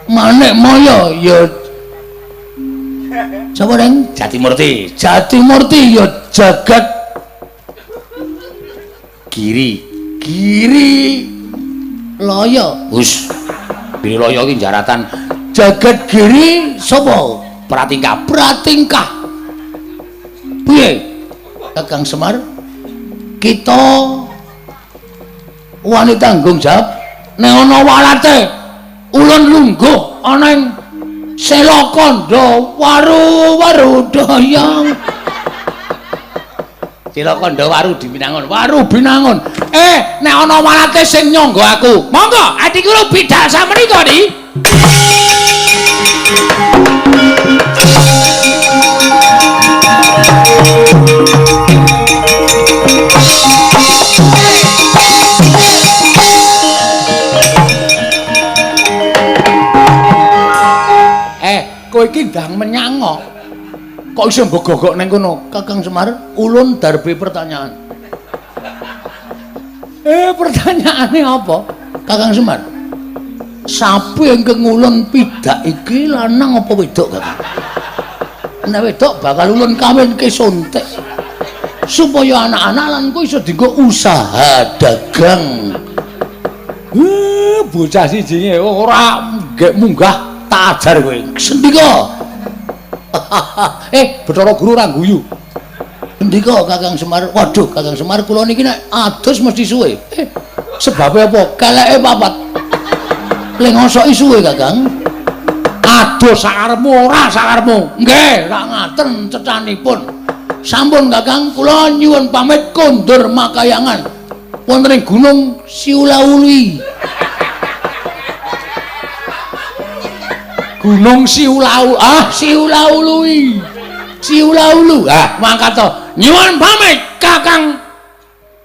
Manekmaya ya sapa Deng? Jatimurti. Jatimurti ya jagat Giri. Loyo. Wus. Giri Loyo iki jaratan Jagat Giri sapa? Pratingkah. Piye? Kakang Semar? Kita wani tanggung jawab nek ana walate ulun lungguh ana ing Sela Kandha waru doyong. Sela Kandha waru Binangun. Nek ana walate sing nyangga aku, monggo Adi Guru bidhal samenika Di. Kowe iki ndang menyang kok iso mbogok nang kono Kakang Semar ulun darbe pertanyaan. Pertanyaane apa Kakang Semar? Sapi ingkang ulun pidak iki lanang apa wedok Kakang? Nek wedok bakal ulun kawinke sontek supaya anak-anak lan kowe iso dienggo usaha dagang. Bocah siji ora nggek munggah tak ajar kowe. Sendika. Bathara Guru ra guyu. Sendika Kakang Semar. Waduh, Kakang Semar kula niki nek adus mesti suwe. Sebabe apa? Keleke papat. Lengosoki suwe, Kakang. Adus sakarepmu ora sakarepmu. Nggih, ra ngaten cetanipun. Sampun Kakang, kula nyuwun pamit kondur makayangan wonten ing Gunung Siulauli. Gunung Siulaulu, Siulaulu. Mangkat nyuwun pamit Kakang.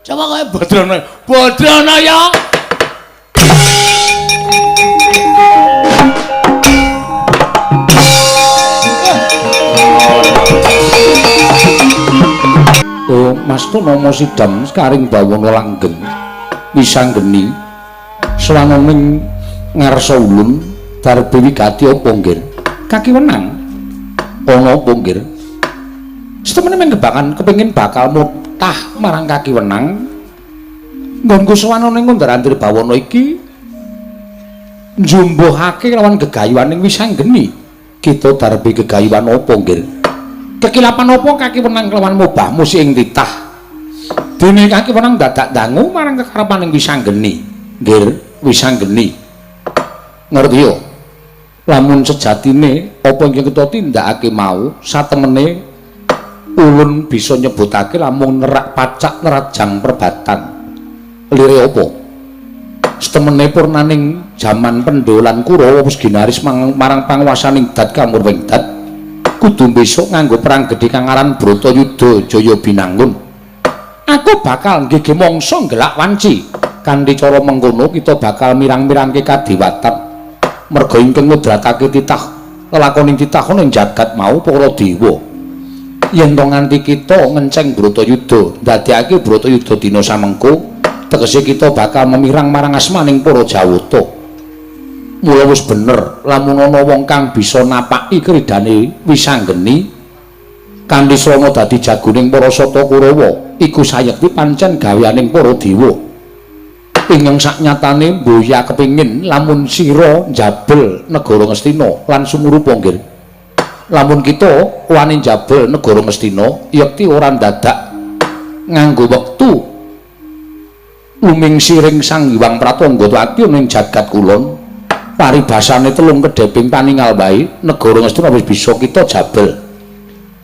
Coba kowe Badranaya. Oh, Mas Tonomo Sidam karing bawana langgeng wisanggeni swanganing ngarsa ulun darbe wigati apa nggir? Kaki wenang ana apa nggir? Setemene menggebangan kepengin bakal mutah marang kaki wenang nggonku swanane ngundarandir bawana iki njumbuhake lawan gegayuhaning wisanggeni. Kita darbe gegayuhan apa nggir? Kekilapan apa kaki wenang kelawan mubahmu sing titah? Dene kaki wenang dadak dangu marang kekarepaning wisanggeni. Nggir, wisanggeni. Ngerti yo? Lamun sejatine apa ingkang kita tindakake mau satemene ulun bisa nyebutake lamun nerak pacak nerajang perbatan. Lire apa? Setemene purnaning jaman pendolan Kurawa wis ginaris marang panguwasaning Dat Kamurwing Dat. Kudu besok nganggo perang gedhe kang aran Bratayuda Jaya Binangun. Aku bakal nggege mangsa ngelak wanci. Kanthi cara mengkono kita bakal mirang-mirangke kadewatan. Merga ingkang mudratake titah lelakoning titah ning jagat mau para dewa. Yen to nganti kita ngenceng Bratayuda, ndadekake Bratayuda dina samengko, tegese kita bakal memirang marang asmaning para Jawata. Mula wis bener lamun ana wong kang bisa napaki kridane wisanggeni kanthi srana dadi jagoning para Sata Kurawa iku sayekti pancen gaweaning para dewa. Ingkang saknyatane mboya kepingin lamun sira njabel negara Ngastina lan sumurupa nggih. Lamun kita wani njabel negara Ngastina yekti ora dadak nganggo wektu uming siring Sang Hyang Pratangga ati ning jagat kulon. Paribasane telung kedheping paningal wae negara Ngastina wis bisa kita jabel.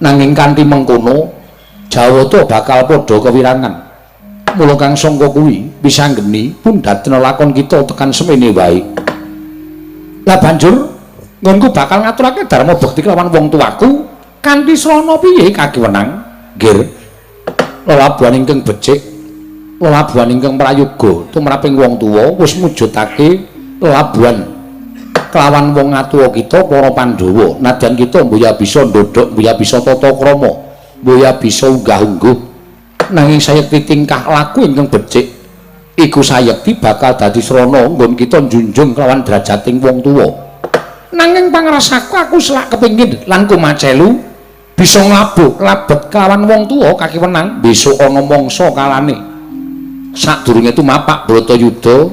Nanging kanthi mengkono Jawata bakal padha kewirangan. Mula kang sangka kuwi wisanggeni pun dadena lakon kita tekan semene wae. Lah banjur nggonku bakal ngaturake dharma bekti kelawan wong tuaku kanthi srana piye Kaki Wenang? Nggih. Lelabuhan ingkang becik Labuhan ingkang prayoga tumraping wong tuwa wis mujudake labuhan kelawan wong atuwa kita para Pandhawa. Nadyan kita mboya bisa ndodhok, mboya bisa tata krama, mboya bisa unggah-ungguh. Nanging sayekti tingkah laku ingkang becik iku sayekti bakal dadi srana nggon kita njunjung kelawan derajating wong tuwa. Nanging pangrasaku aku selak kepingin lan kumacelu bisa nglabuk labet kelawan wong tuwa kakiwenang besok ana mangsa kalane. Sadurunge tumapak Bratayuda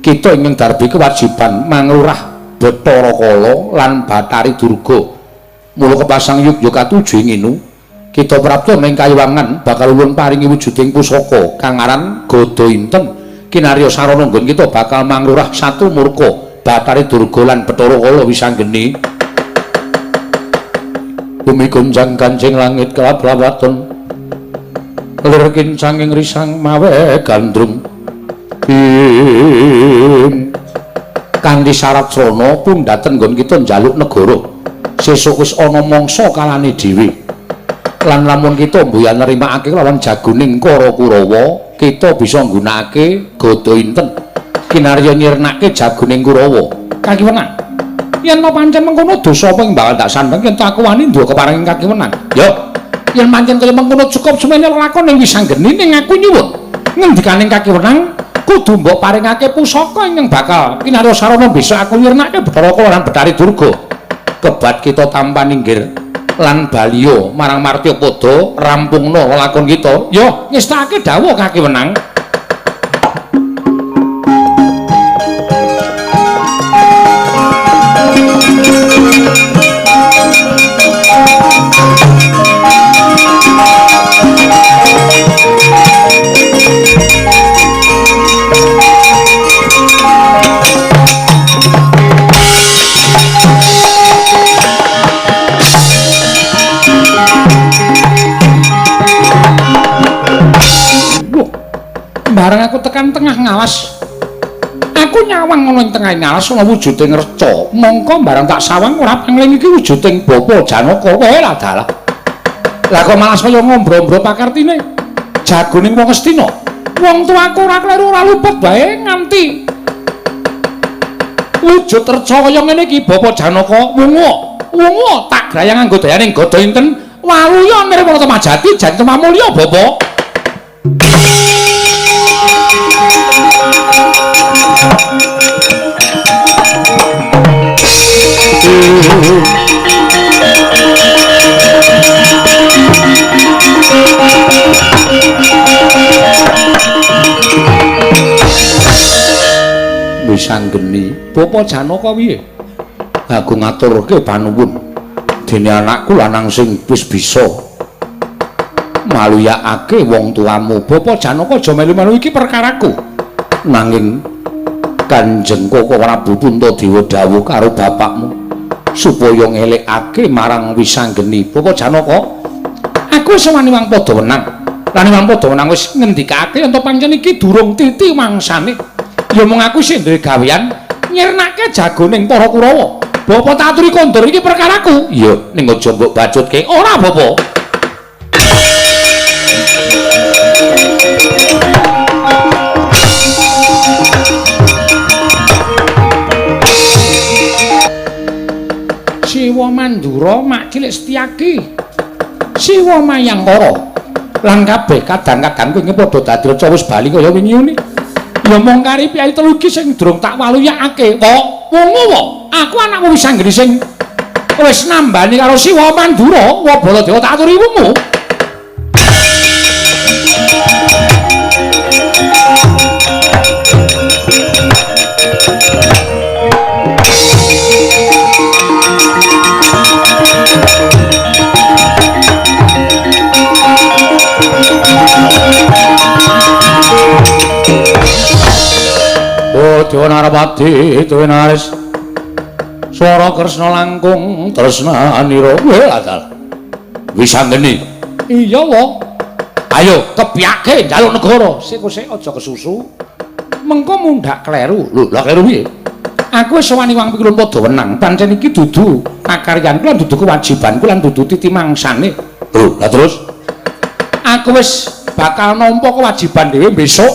kita ingkang darbi kewajiban manglurah Bathara Kala lan Bathari Durga. Mula kepasang yugya katujuh nginu kita prapta ning Kayuwangan bakal ulun paringi wujuding pusaka kang aran Gada Inten. Kinarya sarana nggon kita bakal manglurah Satu Murka, Bathari Durga lan Bathara Kala wisanggeni. Bumi gonjang kancing langit kelabrawaton lir kincanging risang mawe gandrung kanthi syarat srana pundhaten nggon kita njaluk negara sesuk wis ana mangsa kalane dhewe lan lamun kita mboya nerimakake lawan jagoning Kara Kurawa kita bisa nggunakake Gada Inten kinarya nyirnake jagoning Kurawa kakiwenan yen pancen mengkono dosa apa ing bakal tak sandheng yen aku wani nduwa keparenging kakiwenan ya yen pancen kaya mengkono cukup semene lakon ning wisanggeni ning aku nyuwun ngendikaning kakiwenang kudu mbok paringake pusaka ingkang bakal kinarya sarana bisa aku nyirnake Bathara Kala lan Bathari Durga kebat kita tampa ninggir lan baliya marang Martyapada rampungna lakon kita ya ngestakake dawuh kakiwenang. Bareng aku tekan tengah ngalas aku nyawang ana ing tengah ngalas ana wujuding reca mongko bareng tak sawang ora pengling iki wujuding Bapa Janaka wae lah dalah lah kok malas kaya ngombro-ombro pakartine jagoning wong Astina wong tuaku ora kleru ora luput bae nganti wujud reca kaya ngene iki Bapa Janaka wungu tak grayang nganggo dayaning Gada Inten waluya nirwana temajati jan temamulya Bapa. Wisanggeni Bapa Janaka piye? Aku ngaturke panuwun dene anakku lanang sing wis bisa maluyakake wong tuamu. Bapa Janaka aja melu-melu iki perkaraku. Nanging Kanjeng Koko Prabu Puntadewa dawuh karo bapakmu supaya ngelekake marang wisanggeni. Bapa Janaka, aku wis wani wang padha wenang. Lan wang padha wenang wis ngendikake ento pancen iki durung titi mangsane. Ya mung aku sing duwe gawean nyirnake jagoning para Kurawa. Bapa tak aturi kondur iki perkaraku. Iya, ning aja mbok bacutke. Ora, Bapa. Siwa Mandura mak cilik Setyaki, Siwa Mayangkara lan kabeh kadang-kadang kuwi padha dadi reca wis bali kaya wingi-wingi. Ya mung kari piyai telu iki sing durung tak waluyakake. Wungu aku anakmu wisanggeni sing wis nambani karo Siwa Mandura, wa Baladewa tak aturi wungu. Dewa Narapati Dewenaris Swara Kresna langkung tresnanira adal wisanggeni. Iya wa. Ayo kepiyake njaluk negara. Sik aja kesusu. Mengko mundhak kleru. Lho, lah kleru piye? Aku wis wani wang pikulun padha wenang. Pancen iki dudu pakaryanku lan dudu kewajibanku lan dudu titi mangsane. Lho, lah terus aku wis bakal nampa kewajiban dhewe besok.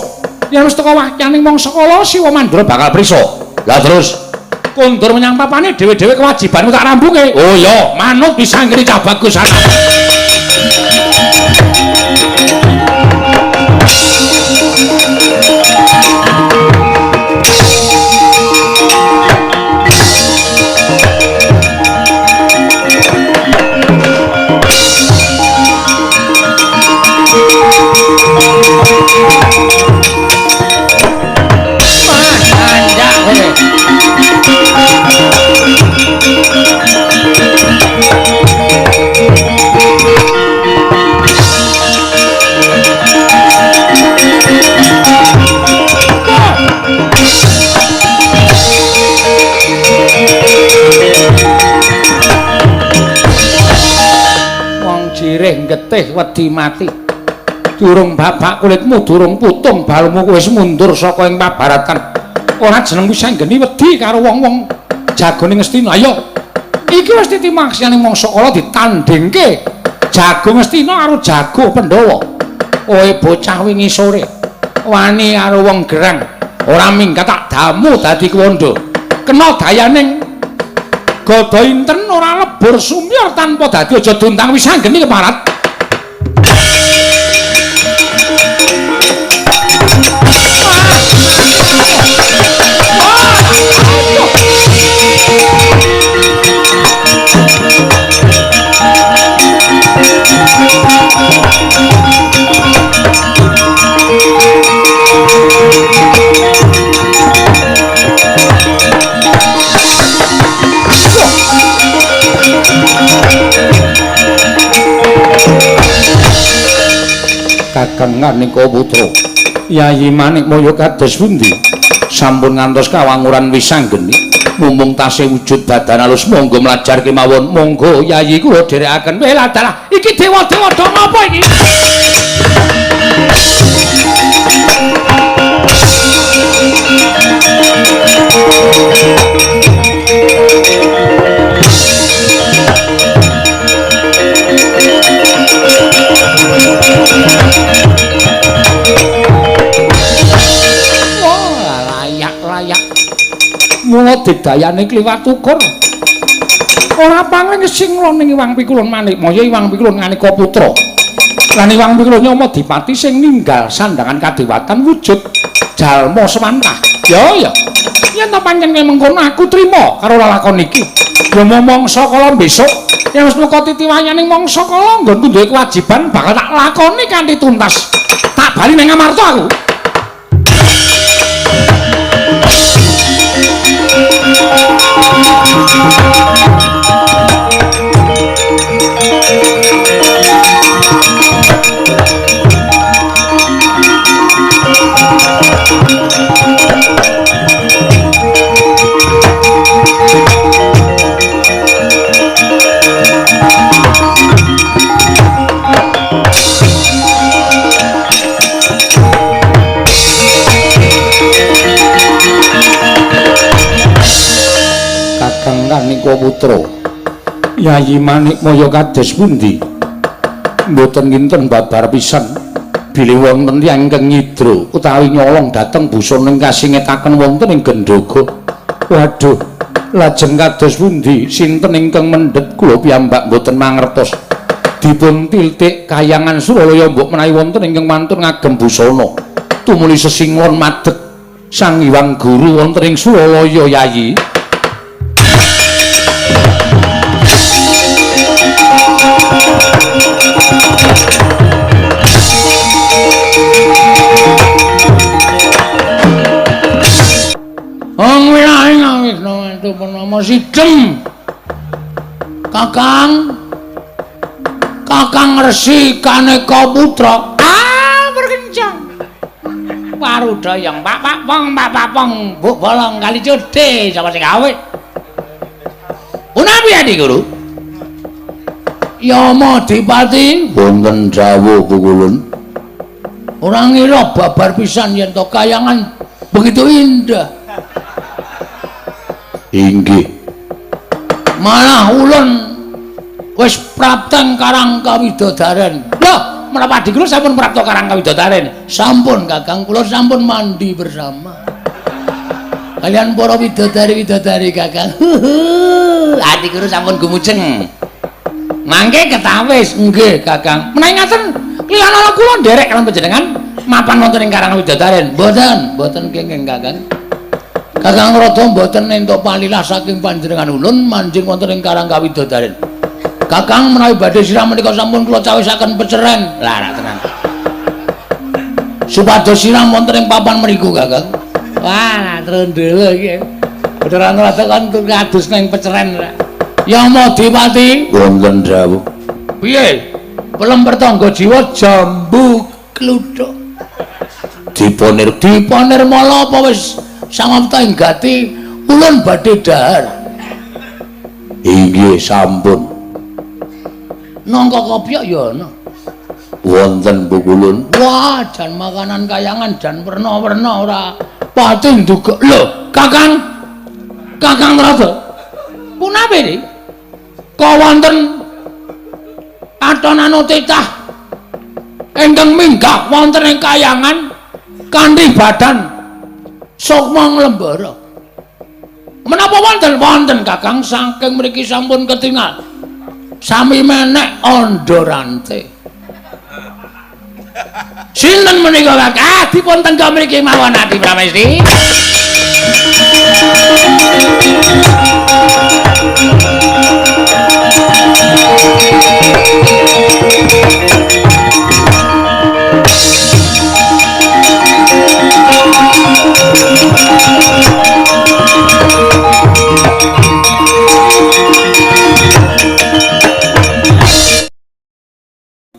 Yen wis teko wakyaning mangsa kala Siwa Mandra bakal prisa. Lah terus Kondur menyang papane dhewe-dhewe kewajibanmu tak rampunge. oh iya Manut bisa nggiri cah bagus ana. Jireh getih wedi mati. Durung babak kulitmu durung putung balmu wis mundur saka ing pabaratan. Ora jeneng wis anggeni wedi karo wong-wong jagone Ngastina. Ayo. Iki wis titimaksane mangsa kala ditandingke. Jago Ngastina karo jago Pandhawa. Kowe bocah wingi sore wani karo wong gerang. Ora minggat tak damu dadi kwondo. Kena dayaning Godo inten ora lebur sumyur tanpa dadi aja duntang wis anggeni keparat. Kakang Manika Putra Yayi Manikmaya kados pundi sampun ngantos kawanguran wisanggeni mumpung tasih wujud badan alus monggo mlajar kemawon monggo Yayi kula dherekaken wela dalah iki dewa-dewa do ngapa iki mula digdayane kliwat ukur ora pangling singla ning Iwang Pikulun Manikmaya Iwang Pikulun Manika Putra lan Iwang Pikulun Nyama Dipati sing ninggal sandhangan kadewatan wujud jalma semantah ya yen ta pancen mengkono aku trima karo lalakon iki ya mangsa kala besok yen wis meka titiwayaning mangsa kala nggonku duwe kewajiban bakal tak lakoni kanthi tuntas tak bali ning Amarta aku Manika Putra Yayi Manikmaya kados pundi mboten kinten babar pisan bilih wonten tiyang ingkang nyidra utawi nyolong dhateng busana kasingetaken wonten ing Gendhoga waduh lajeng kados pundi sinten ingkang mendhet kula piyambak mboten mangertos dipun tiltik kayangan Suralaya mbok menawi wonten ingkang mantun ngagem busana tumuli sesinggon madeg Sang Hyang Guru wonten ing Suralaya Yayi Wong wilahe ngawisna itu penama Sidhem. Kakang Resi Kaneka Putra. Berkencang. Parudayang Pak Pong, Buk Bolong kali Cudhe sapa sing gawe? Punapi Adi Guru? Yama Dipati wonten dawuh pukulun. Ora ngira babar pisan yen to kayangan begitu indah. Inggih. Malah ulun wis prapteng karang kawidodaran. Lho, menapa Adi kula sampun prapta Karang Kawidodaren? Sampun Kakang, kula sampun mandi bersama. Kalian para widodari-widodari Kakang. Adi kula sampun gumujeng. Mangke ketawis nggih Kakang. Menawi ngaten kliyan kula nderek kalian panjenengan mapan wonten ing Karang Kawidodaren. Mboten kenging Kakang. Kakang Rada mboten entuk palilah saking panjenengan ulun manjing wonten ing Karang Kawidodaren. Kakang menawi badhe sirah menika sampun kula cawisaken peceren. Lah rak tenan. Supados sirah wonten ing papan mriku Kakang. Wah, trondolo iki. Beneran rada kan kados ning peceren ra. Ya Madipati, wonten dawuh. piye? Pelem pertangga jiwa jambu kluthuk. Diponirmala apa wis samapta inggati ulun badhe dahar. Inggih sampun. Nangka kopyok ya ana. Wonten Bu Kulun. Wah, jan makanan kayangan jan werna-werna ora pati ndugek. Lho, Kakang Rada. Punape iki? Kok wonten atonanu titah ingkang minggah wonten ing kayangan kanthi badan sukma nglembara. Menapa wonten Kakang saking mriki sampun ketingal. Sami menek Andorante. Sinten menika Kakang? Dipun tenggo mriki mawon Adi Pramesti.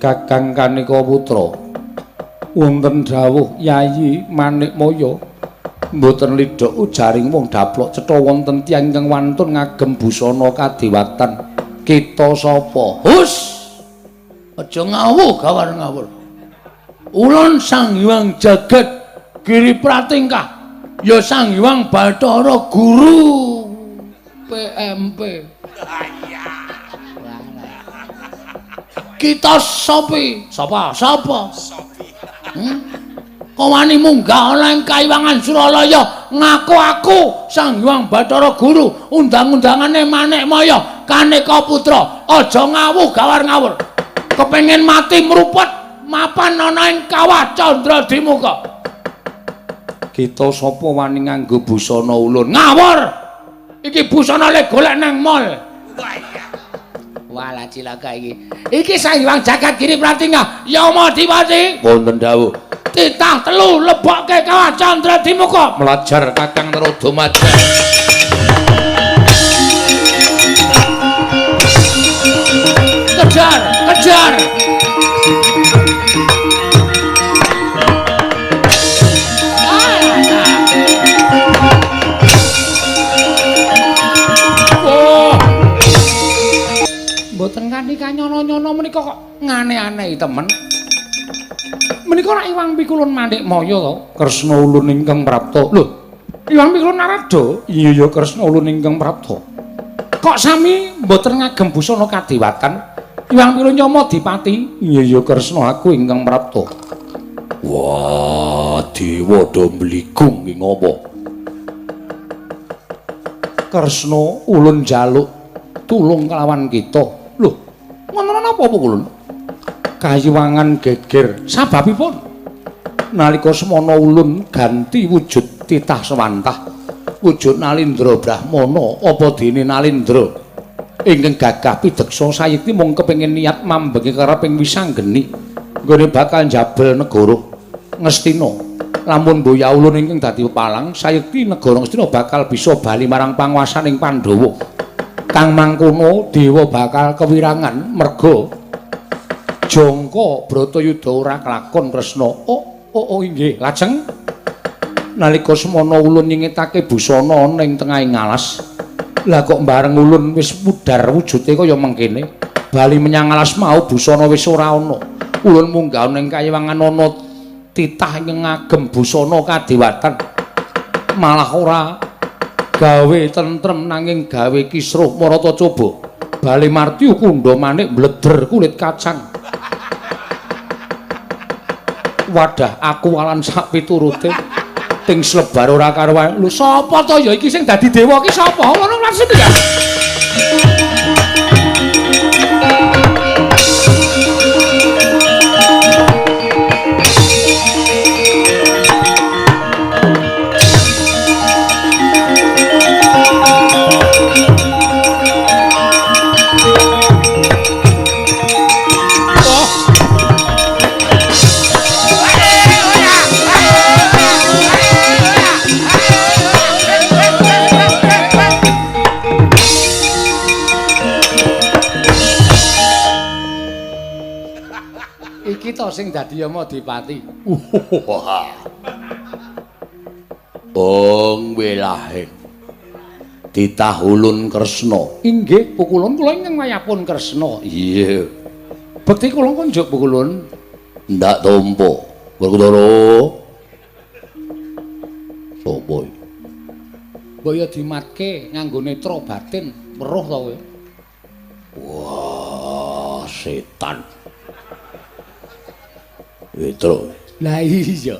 Kakang Kanika Putra wonten dawuh Yayi Manikmaya mboten lidhok ujaring wong daplok cetha wonten tiyang ingkang wantun ngagem busana kadewatan. Kita sapa? Hus. Aja ngawuh gawar ngawur. Ulun Sang Hyang Jagat Giri Pratingkah ya Sang Hyang Bathara Guru PMP. Kita sopi? Sapa? Kok wani munggah ana ing Kaiwangan Suralaya ngaku aku Sang Hyang Bathara Guru, undang-undangane Manikmaya Kanika Putra. Aja ngawuh gawar ngawur. Kepengin mati mrupet mapan ana ing Kawah Candradimuka. Kita sapa wani nganggo busana ulun? Ngawur. Iki busana le golek nang mall. Walah cilaka iki. Iki Sang Hyang Jagat Giri Pratingkah. Ya Madipati. Wonten dawuh. Titah telu lebokke Kawah Candradimuka. Melajar Kakang Narodomaja. Kejar. Mboten kanika nyono-nyono menika kok ngane-anehi temen. Menika rak Iwang Pikulun Manikmaya to, Kresna ulun ingkang prapta. Lho, Iwang Pikulun Narada? Iya ya Kresna ulun ingkang prapta. Kok sami mboten ngagem busana kadewatan? Iwang Pikulun Nyama Dipati? Iya ya Kresna aku ingkang prapta. Wah, dewa do mligung ki ngopo? Kresna ulun njaluk tulung kelawan kita. Lho, ngono napa Kulun? Kayiwangan geger sababipun nalika semana ulun ganti wujud titah sewantah wujud Nalindra Brahmana apa dene Nalindra ingkang gagah pideksa sayekti mung kepengin niat mambengi kareping wisanggeni nggone bakal njabel negara Ngastina lamun mboya ulun ingkang dadi pepalang sayekti negara Ngastina bakal bisa bali marang panguwasaning Pandhawa kang mangkono dewa bakal kewirangan merga jangka Bratayuda ora kelakon Kresna. Oh inggih. Lajeng nalika semana ulun nyingitake busana ning tengahing alas. Lah kok bareng ulun wis pudar wujude kaya mengkene. Bali menyang alas mau busana wis ora ana. Ulun munggah ning Kaiwangan ana titah ing ngagem busana kadewatan. Malah ora gawe tentrem nanging gawe kisruh marata coba. Bali marti kundha manik mbleder kulit kacang. Wadah, aku walan sak piturute. Ting slebar ora karuan. Lho sapa to ya iki sing dadi dewa iki sapa? Ngono langsung ya. Iki to sing dadi Yama Dipati. Bong welahing ditahulun Kresna. Inggih, pukulun kula ingkang mayapun Kresna. Iya. Bekti kula kok njuk pukulun. Ndak tampa. Werkudara. Sopo iki? Mbaya dimatke nganggo netra batin, weruh to kowe. Wah, setan. Petro. Lah iya.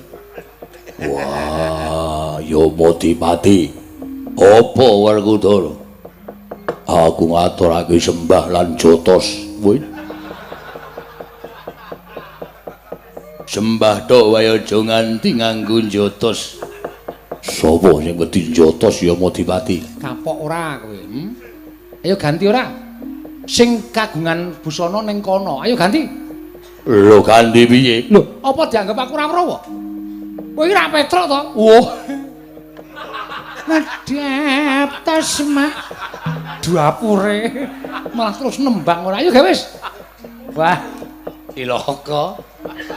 Wah, Yama Dipati. Apa Werkudara? Aku ngaturake sembah lan jotos. Woi. Sembah tok wae aja nganti nganggo jotos. Sapa sing wedi jotos Yama Dipati? Kapok ora kowe. Ayo ganti ora. Sing kagungan busana ning kono. Ayo ganti. Lho ganti piye? Lho, apa dianggap aku ora weruh? Kowe iki ra Petruk to? Wah. Madhep tasma duapure malah terus nembang ora. Ayo gawe wis. Wah, ilaka.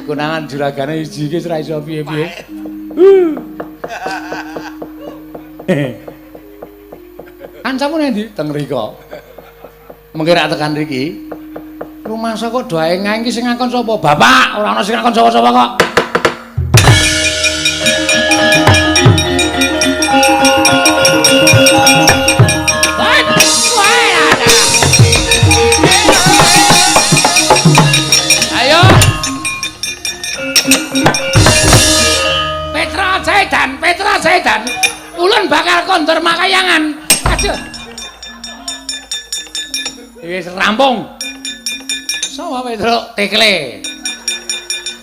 Kunangan juragane siji iki ora iso piye-piye. Kancamu endi? Teng mriko. Mengki ra tekan mriki. Rumangsa kok doae ngangki sing ngakon sapa? Bapak, ora ana sing ngakon sapa-sapa kok. Ayo. Petra Zaidan. Ulun bakal kondur makayangan. Aduh. Wis rampung. Sama Petruk tekle.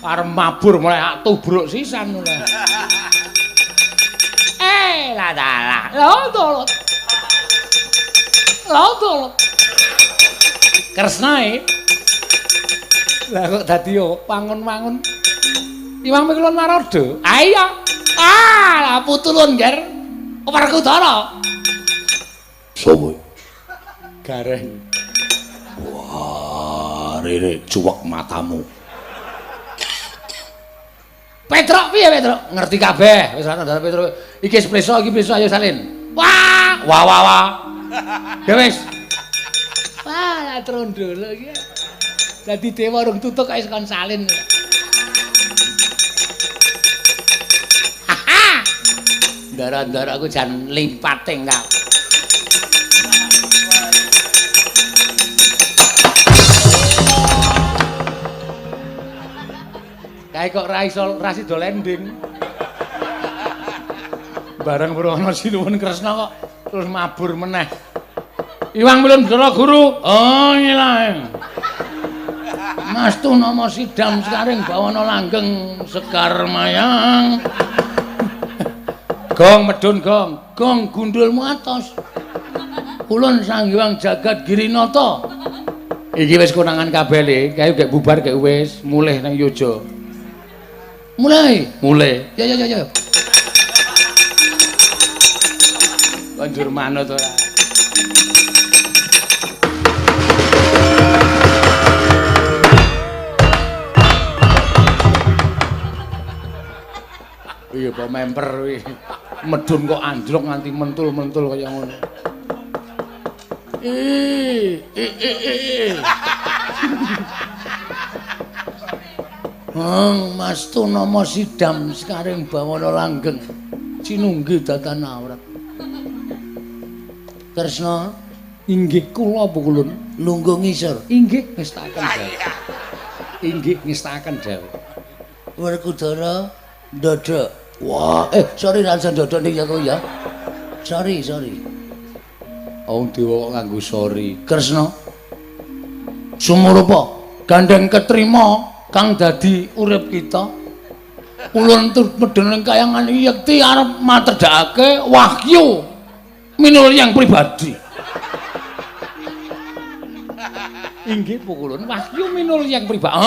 Arep mabur mulai tubruk sisan mulai. Lah dalah. Lho dolot. Kresna lah kok dadi yo pangun-mangun. Iwang Mikulun Naroda. Ah iya. Lah putulun ger. Werkudara. Sopo? Gareng. Rene cuwek matamu. Petruk piye Petruk? Ngerti kabeh. Wis ana Petruk. Iki pleso, iki pleso ayo salin. Wah. Ya wis. Wah, trondol iki. Dadi dewa rung tutuk kok kon salin. Ndara-ndara aku jan limpating kau. Kae kok ra iso ra sida landing. Bareng Brana Sinuwun Kresna kok terus mabur meneh. Iwang Mikulun Guru. Oh ngilang. Mastu nama sidam sekaring bawana langgeng sekar mayang. Gong medun gong gundulmu atos. Ulun Sang Hyang Jagat Girinata. Iki wis konangan kabeh le, kae gek bubar gek wis mulih nang yoja. Mulai. Ya. Banjur manut ora. Iya, Pak member kuwi. Medun kok anjlok nganti mentul-mentul kaya ngono. Mastu nama sidam sekaring bawana langgeng cinunggi datan awrat. Kresna, inggih kula pukulun lungguh ngisor. Inggih ngestaken dawuh. Werkudara ndodok. Wah, sorry rasa ndodok ning ya kok ya. Sorry. Wong dewa kok nganggo sorry. Kresna. Sumurupa gandeng ketrima kang dadi urip kita. Ulun tur medhen kayangan yekti arep matedhake wahyu minul yang pribadi. Inggih pukulun wahyu minul yang pribadi.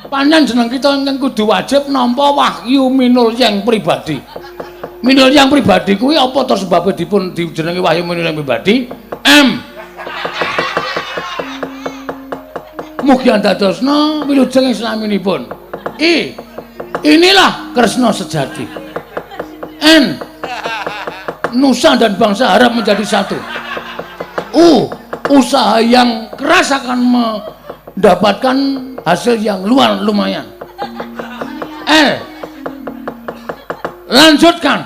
Panjenengan jeneng kita ingkang kudu wajib nampa wahyu minul yang pribadi. Minul yang pribadi kuwi apa to sebab dipun dijenengi wahyu minul yang pribadi? Mugi andadosna wilujeng islaminipun. Inilah Kresna sejati. Nusa dan bangsa harap menjadi satu. Usaha yang keras akan mendapatkan hasil yang lumayan. Lanjutkan.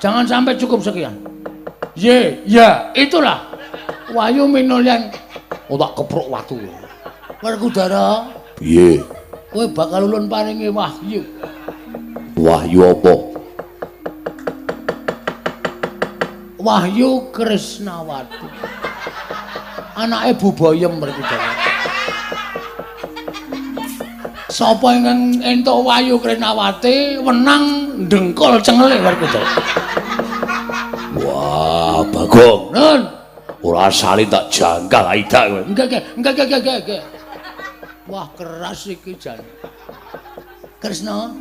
Jangan sampai cukup sekian. Ya, itulah wahyu minul yang tak keprok watu. Werkudara, piye? kowe bakal ulun paringi wahyu. Wahyu apa? Wahyu Kresnawati. Anake Bubayem Werkudara. Sapa ingkang entuk wahyu Kresnawati wenang ndengkol cengele Werkudara. Wah, Bagong. Nun, ora salin tak janggal aida kowe. Enggak. Wah, keras iki jan. Kresna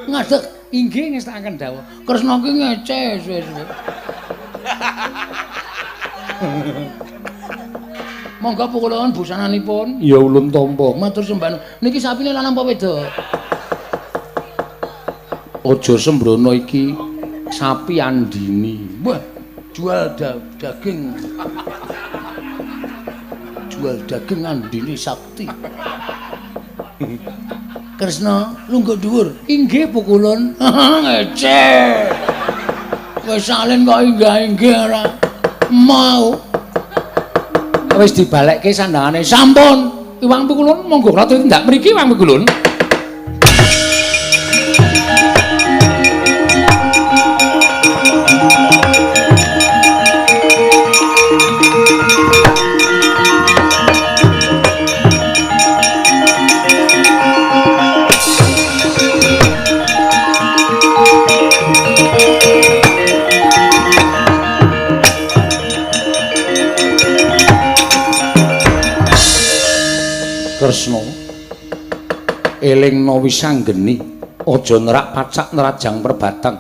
ngadeg inggih ngestakaken dawuh. Kresna ki ngeceh suwe-suwe. Monggo pukulun busananipun. Ya ulun tampa. Matur sembah. Niki sapine lanang apa wedok? Aja sembrono iki sapi andini. Wah, jual daging. Jual daging andini sakti. Kresna lungguh dhuwur. Inggih pukulun. Ngeceh. Wis salin kok inggih ora mau. Wis dibalekke sandangane. Sampun. Iwang pukulun monggo kula tindak mriki Iwang pukulun. Kresna elingna wisanggeni aja nerak pacak nerajang perbatang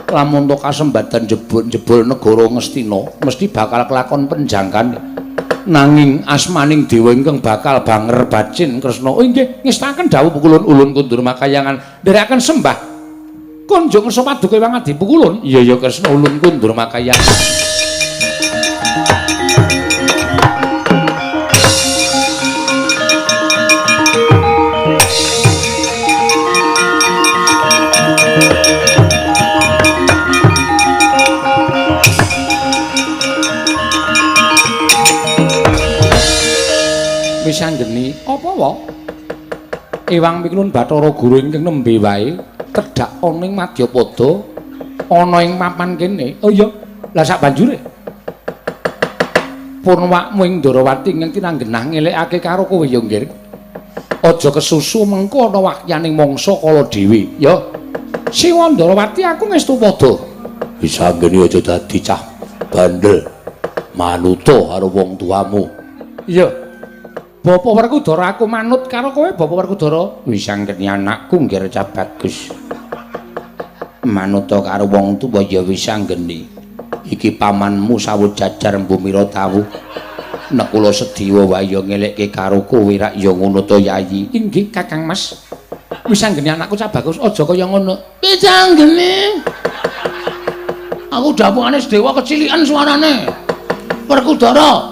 lamun to kasembadan jebul negara Ngastina mesti bakal kelakon penjangkan nanging asmaning dewa ingkang bakal banger bacin Kresna inggih ngestaken dawuh pukulun ulun kundur makayangan nderekaken sembah konjo ngersa paduka Iwang Adi pukulun iya Kresna ulun kundur makayangan. Wisanggeni apa wae Iwang Mikulun Bathara Guru ingkang nembe wae tedhak ana ing Madyapada ana ing papan kene oh iya lah sak banjure Purnawakmu ing Ndarawati ingkang tinanggenah ngelekake karo kowe ya nggih aja kesusu mengko ana wakyaning mangsa kala dhewe ya Siwa Ndarawati aku ngestu padha Wisanggeni aja dadi cah bandel manuta karo wong tuamu iya Bapak Werkudara aku manut karo kowe Bapak Werkudara Wisanggeni anakku nggih cah bagus manut karo wong tuwa ya Wisanggeni iki pamanmu sawut jajar mbumira tawu nek kula sedhiya wae ya ngelekke karo kowe rak ya ngono to Yayi inggih Kakang Mas Wisanggeni anakku cah bagus aja kaya ngono Wisanggeni aku dapungane sedewa kecilikan suarane Werkudara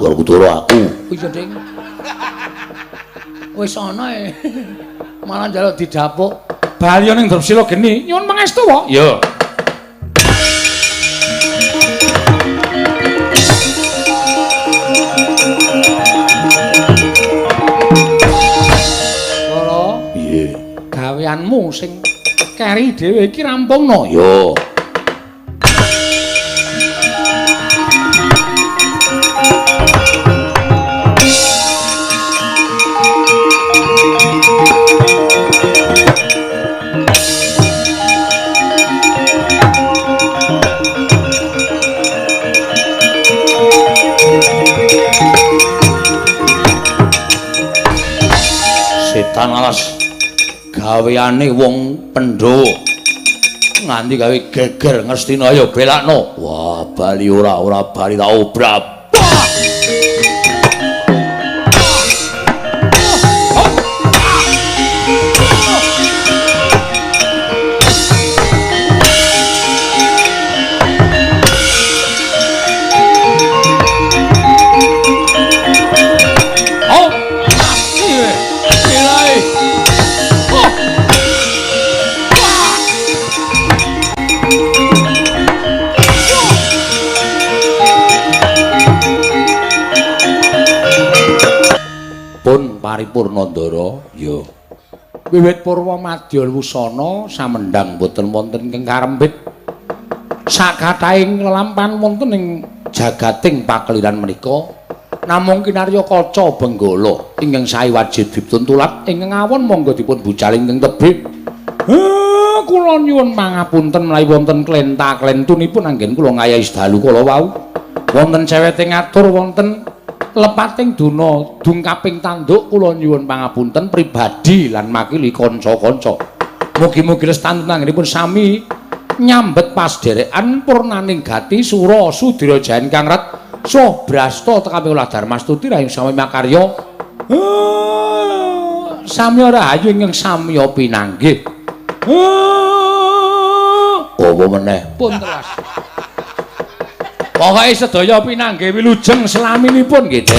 aku iya Ding wis ana malah njaluk didapuk bali ning Drapsila geni nyuwun pangestu wae ya Kala piye gaweanmu sing keri dhewe iki rampungno. Yo. Setan alas gaweane wong Pandhawa nganti gawe geger Ngastina ayo belakno. Wah, bali ora bali tak obrab. Pun paripurnandara ya wiwit purwa madya wusana samendhang boten wonten ingkang karembit sakathahing lelampahan wonten ing jagating pakeliran menika namung kinarya kaca benggala ingkang sae wajib dipuntulat ingkang awon monggo dipun bucal ingkang tebih. Kula nyuwun pangapunten menawi wonten klenta-klentunipun anggen kula ngayahi dalu kala wau wonten cewete ngatur wonten lepating duna dungkaping tanduk kula nyuwun pangapunten pribadi lan makili kanca-kanca. Mugi-mugi lestanten anggenipun sami nyambet pasderekan purnaning gati sura sudira jayan kang rat soh brasta tekame ulah Darmastuti rahing sami makarya. Sami rahayu ingkang samya pinanggih. Apa meneh? Pun telas. Pokoke sedaya pinanggih wilujeng selaminipun nggih, Dek.